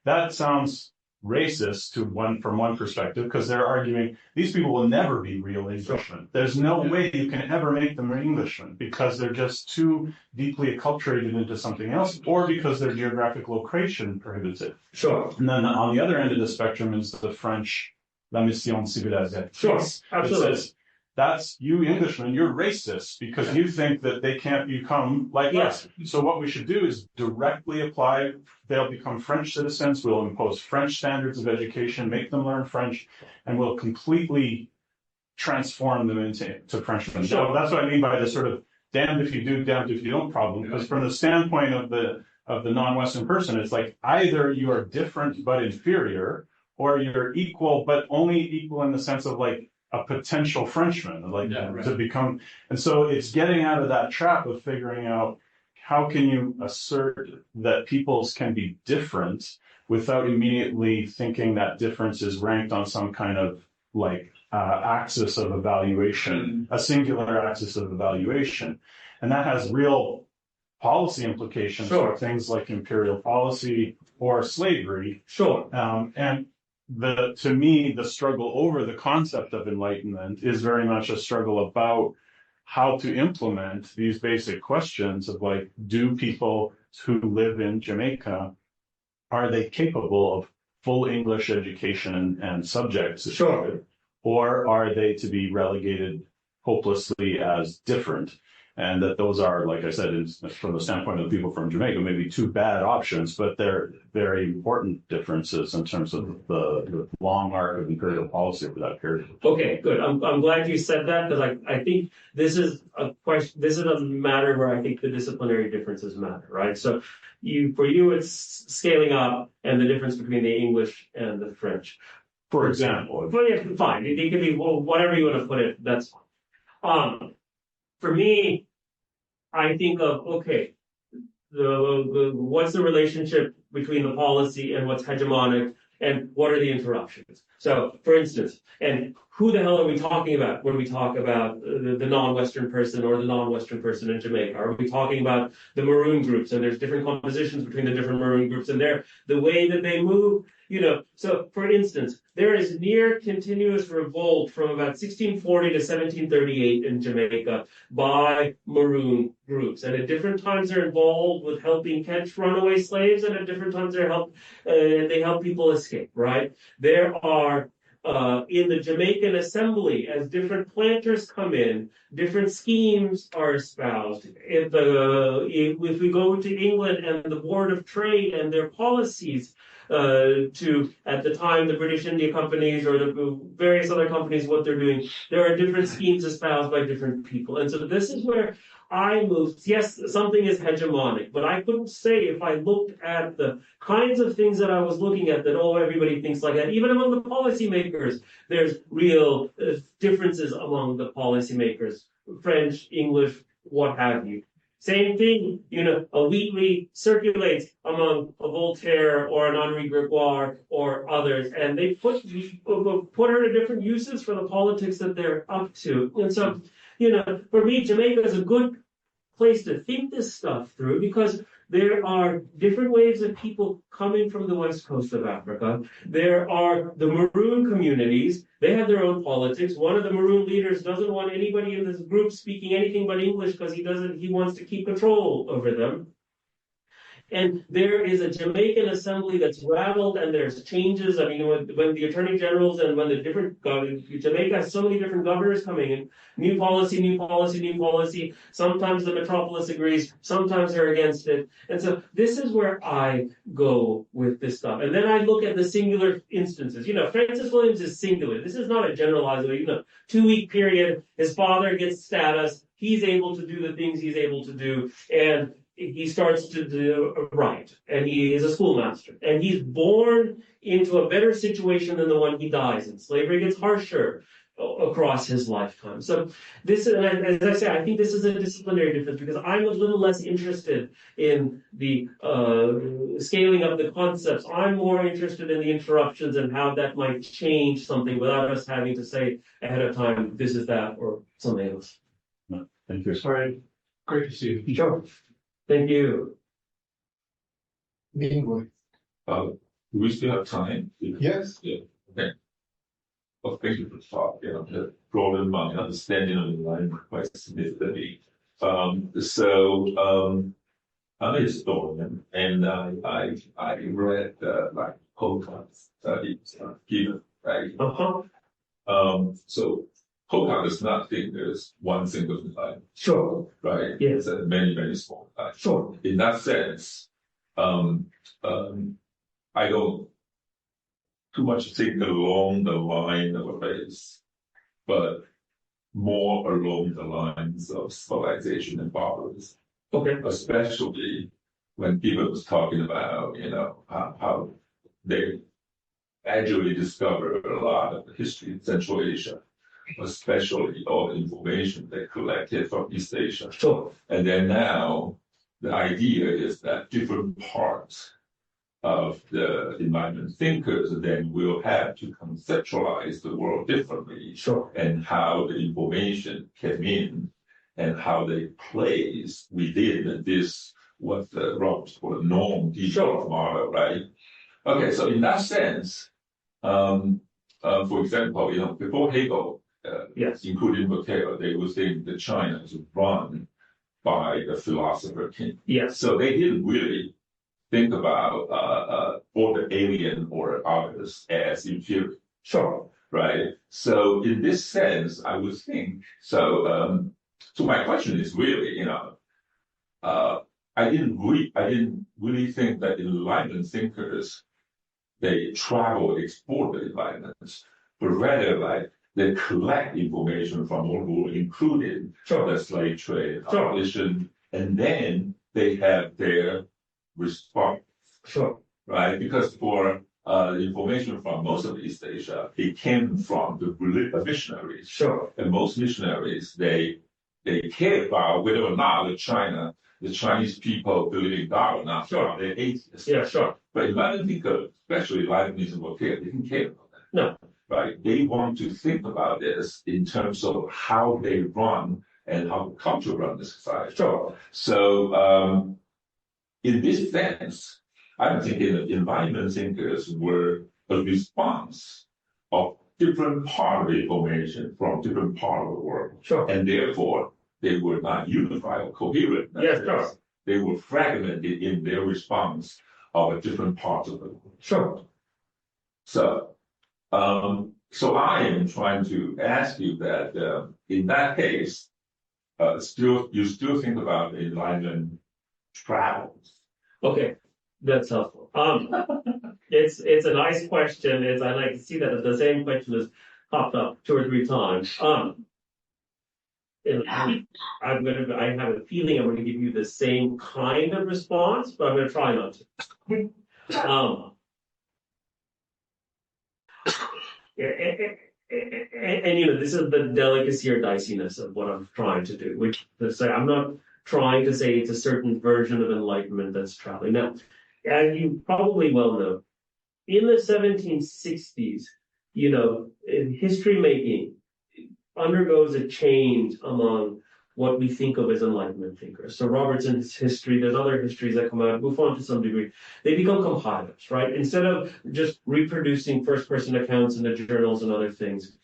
Speaker 3: That sounds racist from one perspective, because they're arguing these people will never be real Englishmen. There's no way you can ever make them Englishmen because they're just too deeply acculturated into something else, or because their geographic location prohibits it.
Speaker 2: Sure.
Speaker 3: And then on the other end of the spectrum is the French La Mission Civilisée.
Speaker 2: Sure, absolutely.
Speaker 3: Says, that's you Englishmen, you're racist because you think that they can't become like us. So what we should do is directly apply, they'll become French citizens, we'll impose French standards of education, make them learn French, and we'll completely transform them into Frenchmen.
Speaker 2: Sure.
Speaker 3: So that's what I mean by the sort of damned if you do, damned if you don't problem, because from the standpoint of the non-Western person, it's like either you are different but inferior, or you're equal, but only equal in the sense of like a potential Frenchman, like to become. And so it's getting out of that trap of figuring out how can you assert that peoples can be different without immediately thinking that difference is ranked on some kind of like axis of evaluation, a singular axis of evaluation. And that has real policy implications for things like imperial policy or slavery.
Speaker 2: Sure.
Speaker 3: And to me, the struggle over the concept of enlightenment is very much a struggle about how to implement these basic questions of like, do people who live in Jamaica, are they capable of full English education and subjects?
Speaker 2: Sure.
Speaker 3: Or are they to be relegated hopelessly as different? And that those are, like I said, from the standpoint of the people from Jamaica, maybe two bad options, but they're very important differences in terms of the long arc of imperial policy over that period.
Speaker 2: Okay, good. I'm glad you said that, because I think this is a question. This is a matter where I think the disciplinary differences matter, right? So for you, it's scaling up and the difference between the English and the French,
Speaker 3: for example.
Speaker 2: But yeah, fine. It could be whatever you want to put it. That's fine. For me, I think of, okay, what's the relationship between the policy and what's hegemonic, and what are the interruptions? So, for instance, and who the hell are we talking about when we talk about the non-Western person or the non-Western person in Jamaica? Are we talking about the maroon groups? And there's different compositions between the different maroon groups and the way that they move, So, for instance, there is near continuous revolt from about 1640 to 1738 in Jamaica by maroon groups. And at different times they're involved with helping catch runaway slaves, and at different times they help people escape, right? There are in the Jamaican Assembly, as different planters come in, different schemes are espoused. If we go to England and the Board of Trade and their policies at the time, the British India companies or the various other companies, what they're doing, there are different schemes espoused by different people. And so this is where I moved. Yes, something is hegemonic, but I couldn't say if I looked at the kinds of things that I was looking at that, everybody thinks like that. Even among the policymakers, there's real differences among the policymakers, French, English, what have you. Same thing, a Wheatley circulates among a Voltaire or an Henri Grégoire or others, and they put her to different uses for the politics that they're up to. And so, for me, Jamaica is a good place to think this stuff through because there are different waves of people coming from the west coast of Africa. There are the maroon communities. They have their own politics. One of the maroon leaders doesn't want anybody in this group speaking anything but English because he wants to keep control over them. And there is a Jamaican assembly that's rattled, and there's changes. I mean, when the attorney generals and when the different Jamaica has so many different governors coming in, new policy, new policy, new policy. Sometimes the metropolis agrees, sometimes they're against it. And so this is where I go with this stuff. And then I look at the singular instances. Francis Williams is singular. This is not a generalized way. 2-week period, his father gets status, he's able to do the things he's able to do, and he starts to write, and he is a schoolmaster, and he's born into a better situation than the one he dies in. Slavery gets harsher across his lifetime. So this, as I say, I think this is a disciplinary difference because I'm a little less interested in the scaling up the concepts. I'm more interested in the interruptions and how that might change something without us having to say ahead of time, this is that or something else.
Speaker 3: Thank you.
Speaker 5: Sorry, great to see you.
Speaker 2: Sure. Thank you.
Speaker 1: Bingo.
Speaker 7: Do we still have time?
Speaker 1: Yes.
Speaker 7: Yeah. Okay. Well, thank you for the talk. The broadened my understanding of enlightenment quite significantly. I'm a historian, and I read like Kant studies given, right? So Kant does not think there's one single enlightenment.
Speaker 2: Sure.
Speaker 7: Right?
Speaker 2: Yes.
Speaker 7: It's many, many small enlightenments.
Speaker 2: Sure.
Speaker 7: In that sense, I don't too much think along the line of a race, but more along the lines of civilization and barbarism.
Speaker 2: Okay.
Speaker 7: Especially when people was talking about, how they gradually discovered a lot of the history in Central Asia, especially all the information they collected from East Asia.
Speaker 2: Sure.
Speaker 7: And then now the idea is that different parts of the Enlightenment thinkers then will have to conceptualize the world differently.
Speaker 2: Sure.
Speaker 7: And how the information came in and how they place within this, what the Roberts call a norm default model, right? Okay, so in that sense, for example, before Hegel,
Speaker 2: yes,
Speaker 7: including Voltaire, they would think that China is run by the philosopher king.
Speaker 2: Yes.
Speaker 7: So they didn't really think about all the alien or others as inferior.
Speaker 2: Sure.
Speaker 7: Right. So in this sense, I would think so. So my question is really, I didn't really think that Enlightenment thinkers they travel, explore the Enlightenment, but rather like they collect information from all over, including the slave trade, abolition, and then they have their response.
Speaker 2: Sure.
Speaker 7: Right? Because for information from most of East Asia, it came from the missionaries.
Speaker 2: Sure.
Speaker 7: And most missionaries, they care about whether or not the Chinese people believe in God or not.
Speaker 2: Sure.
Speaker 7: They're atheists.
Speaker 2: Yeah, sure.
Speaker 7: But Enlightenment thinkers, especially Leibniz and Voltaire, they didn't care about that.
Speaker 2: No.
Speaker 7: right? They want to think about this in terms of how they run and how the culture run the society.
Speaker 2: Sure.
Speaker 7: So in this sense, I'm thinking that Enlightenment thinkers were a response of different part of the information from different part of the world.
Speaker 2: Sure.
Speaker 7: And therefore, they were not unified or coherent.
Speaker 2: Yes, sure.
Speaker 7: They were fragmented in their response of a different parts of the world.
Speaker 2: Sure.
Speaker 7: So I am trying to ask you that in that case, you still think about Enlightenment travels.
Speaker 2: Okay, that's helpful. It's a nice question. I like to see that the same question has popped up 2 or 3 times. And I have a feeling I'm going to give you the same kind of response, but I'm going to try not to. And this is the delicacy or diciness of what I'm trying to do, which to say I'm not trying to say it's a certain version of enlightenment that's traveling. Now, as you probably well know, in the 1760s, in history making undergoes a change among what we think of as Enlightenment thinkers. So Robertson's history, there's other histories that come out, Buffon to some degree, they become compilers, right? Instead of just reproducing first-person accounts in the journals and other things,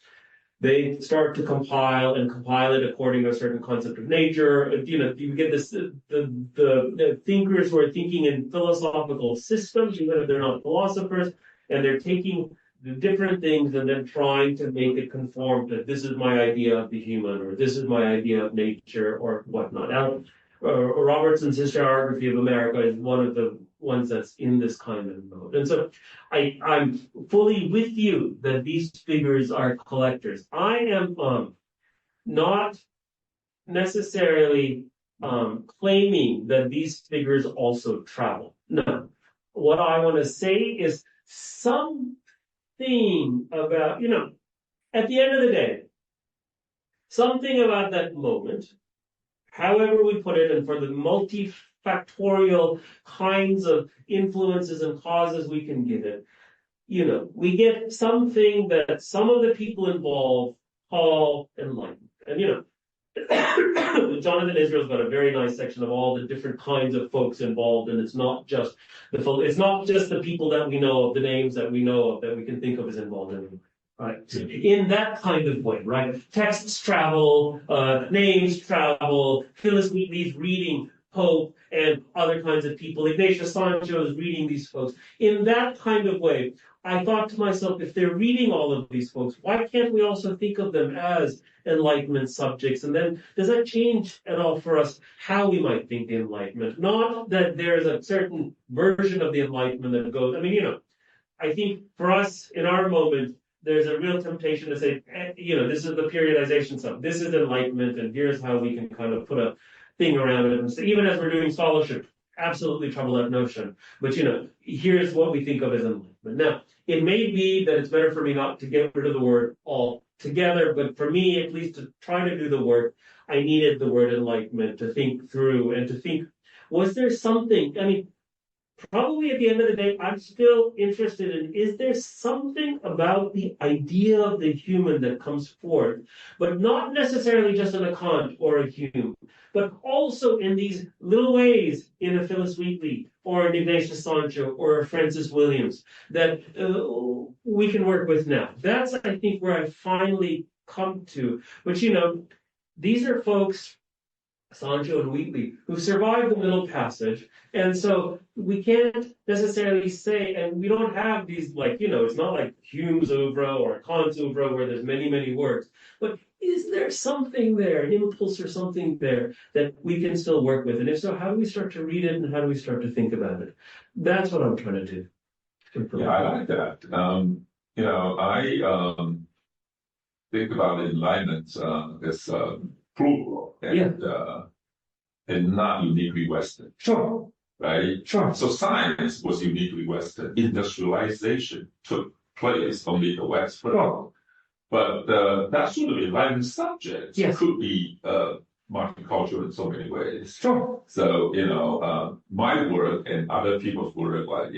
Speaker 2: they start to compile it according to a certain concept of nature. You get this, the thinkers who are thinking in philosophical systems, even if they're not philosophers, and they're taking the different things and then trying to make it conform to this is my idea of the human, or this is my idea of nature, or whatnot. Now, Robertson's Historiography of America is one of the ones that's in this kind of mode. And so I'm fully with you that these figures are collectors. I am not necessarily claiming that these figures also travel. No. What I want to say is something about, at the end of the day, something about that moment, however we put it, and for the multifactorial kinds of influences and causes we can give it, we get something that some of the people involved call enlightenment. And, Jonathan Israel's got a very nice section of all the different kinds of folks involved, and it's not just the people that we know of, the names that we know of, that we can think of as involved in it. Right. In that kind of way, right? Texts travel, names travel, Phyllis Wheatley's reading Pope and other kinds of people, Ignatius Sancho is reading these folks. In that kind of way, I thought to myself, if they're reading all of these folks, why can't we also think of them as Enlightenment subjects? And then does that change at all for us how we might think the Enlightenment? Not that there's a certain version of the Enlightenment that goes, I think for us in our moment, there's a real temptation to say, this is the periodization stuff. This is Enlightenment, and here's how we can kind of put a thing around it. And so even as we're doing scholarship, absolutely trouble that notion. But, here's what we think of as Enlightenment. Now, it may be that it's better for me not to get rid of the word altogether, but for me, at least to try to do the work, I needed the word Enlightenment to think through and to think, was there something, probably at the end of the day, I'm still interested in, is there something about the idea of the human that comes forth, but not necessarily just in a Kant or a Hume, but also in these little ways in a Phyllis Wheatley or an Ignatius Sancho or a Francis Williams that we can work with now. That's, I think, where I finally come to. But, these are folks, Sancho and Wheatley, who survived the Middle Passage. And so we can't necessarily say, and we don't have these, it's not like Hume's oeuvre or Kant's oeuvre where there's many, many works. But is there something there, an impulse or something there that we can still work with? And if so, how do we start to read it and how do we start to think about it? That's what I'm trying to do.
Speaker 7: Yeah, I like that. I think about enlightenment as plural and not uniquely Western.
Speaker 2: Sure.
Speaker 7: Right?
Speaker 2: Sure.
Speaker 7: So science was uniquely Western. Industrialization took place only in the West.
Speaker 2: Sure.
Speaker 7: But that sort of enlightenment subject could be multicultural in so many ways.
Speaker 2: Sure.
Speaker 7: So, my work and other people's work, like,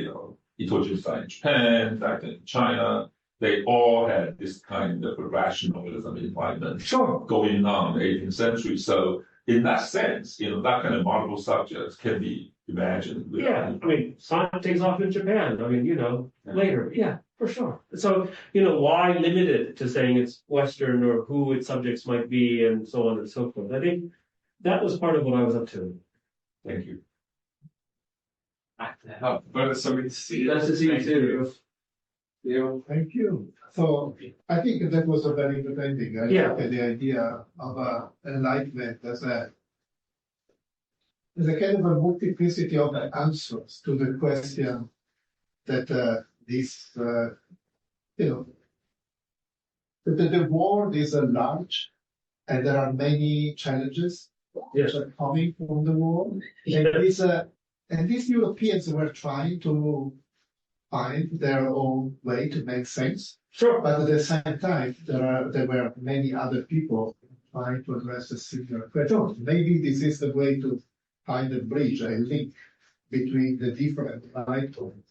Speaker 7: Itojo in Japan, back in China, they all had this kind of rationalism environment
Speaker 2: Sure.
Speaker 7: going on in the 18th century. So in that sense, that kind of multiple subjects can be imagined.
Speaker 2: Yeah, I mean, science takes off in Japan. I mean, later. Yeah, for sure. So, why limit it to saying it's Western or who its subjects might be and so on and so forth? I think that was part of what I was up to.
Speaker 7: Thank you.
Speaker 8: But somebody to see it.
Speaker 2: Nice to see you too.
Speaker 1: Thank you. So I think that was a very good ending. I
Speaker 2: Yeah.
Speaker 1: like the idea of enlightenment as a kind of a multiplicity of answers to the question that that the world is large and there are many challenges
Speaker 2: Yes.
Speaker 1: which are coming from the world. And these Europeans were trying to find their own way to make sense.
Speaker 2: Sure.
Speaker 1: But at the same time, there were many other people trying to address a similar question. Maybe this is the way to find a bridge, a link between the different viewpoints.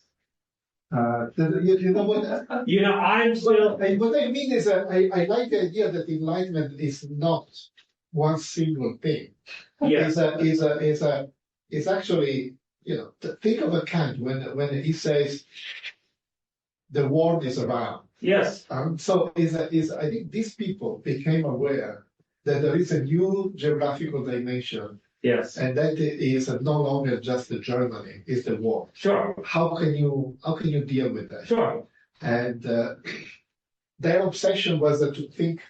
Speaker 1: You know what?
Speaker 2: I'm still.
Speaker 1: What I mean is, I like the idea that enlightenment is not one single thing.
Speaker 2: Yes.
Speaker 1: It's actually, think of a Kant when he says the world is around.
Speaker 2: Yes.
Speaker 1: So I think these people became aware that there is a new geographical dimension.
Speaker 2: Yes.
Speaker 1: And that is no longer just the Germany, it's the world.
Speaker 2: Sure.
Speaker 1: How can you deal with that?
Speaker 2: Sure.
Speaker 1: And their obsession was to think,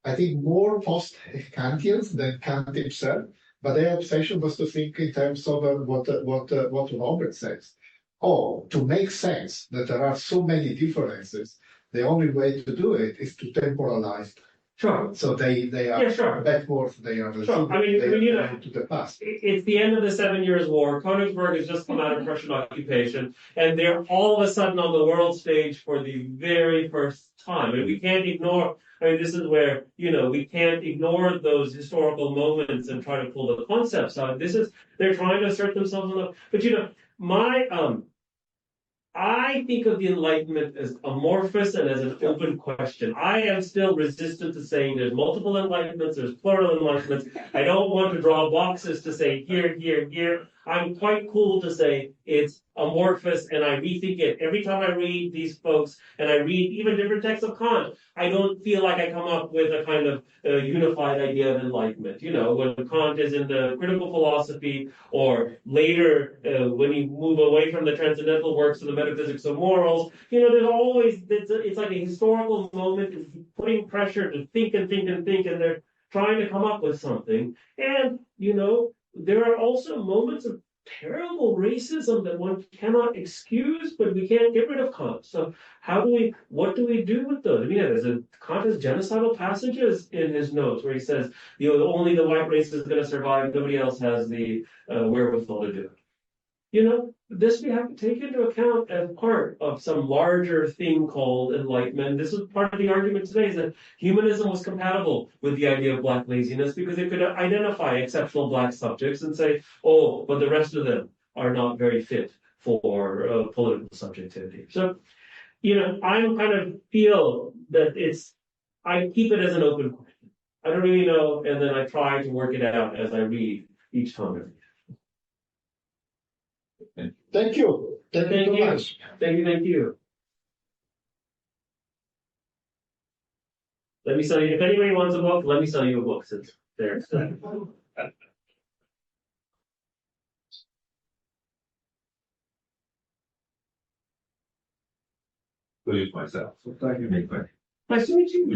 Speaker 1: I think, more post-Kantians than Kant himself. But their obsession was to think in terms of what Robert says. To make sense that there are so many differences, the only way to do it is to temporalize.
Speaker 2: Sure.
Speaker 1: So they are
Speaker 2: sure.
Speaker 1: backwards, they are
Speaker 2: Sure. I mean,
Speaker 1: to the past.
Speaker 2: It's the end of the 7 Years' War. Königsberg has just come out of Prussian occupation, and they're all of a sudden on the world stage for the very first time. And we can't ignore. I mean, this is where, we can't ignore those historical moments and try to pull the concepts out. They're trying to assert themselves on the, but I think of the Enlightenment as amorphous and as an open question. I am still resistant to saying there's multiple enlightenments, there's plural enlightenments. I don't want to draw boxes to say here, here, here. I'm quite cool to say it's amorphous, and I rethink it. Every time I read these folks, and I read even different texts of Kant, I don't feel like I come up with a kind of unified idea of enlightenment. When Kant is in the critical philosophy, or later when you move away from the transcendental works of the metaphysics of morals, there's always, it's like a historical moment, it's putting pressure to think and think and think, and they're trying to come up with something. And, there are also moments of terrible racism that one cannot excuse, but we can't get rid of Kant. So what do we do with those? I mean, Kant has genocidal passages in his notes where he says, only the white race is going to survive, nobody else has the wherewithal to do it. This we have to take into account as part of some larger thing called enlightenment. This is part of the argument today, is that humanism was compatible with the idea of black laziness because it could identify exceptional black subjects and say, but the rest of them are not very fit for political subjectivity. So, I kind of feel that I keep it as an open question. I don't really know, and then I try to work it out as I read each time.
Speaker 1: Thank you. Thank you so much.
Speaker 2: Thank you. Let me sell you, if anybody wants a book, let me sell you a book since they're
Speaker 7: Myself.
Speaker 1: Thank you.
Speaker 2: Nice to meet you.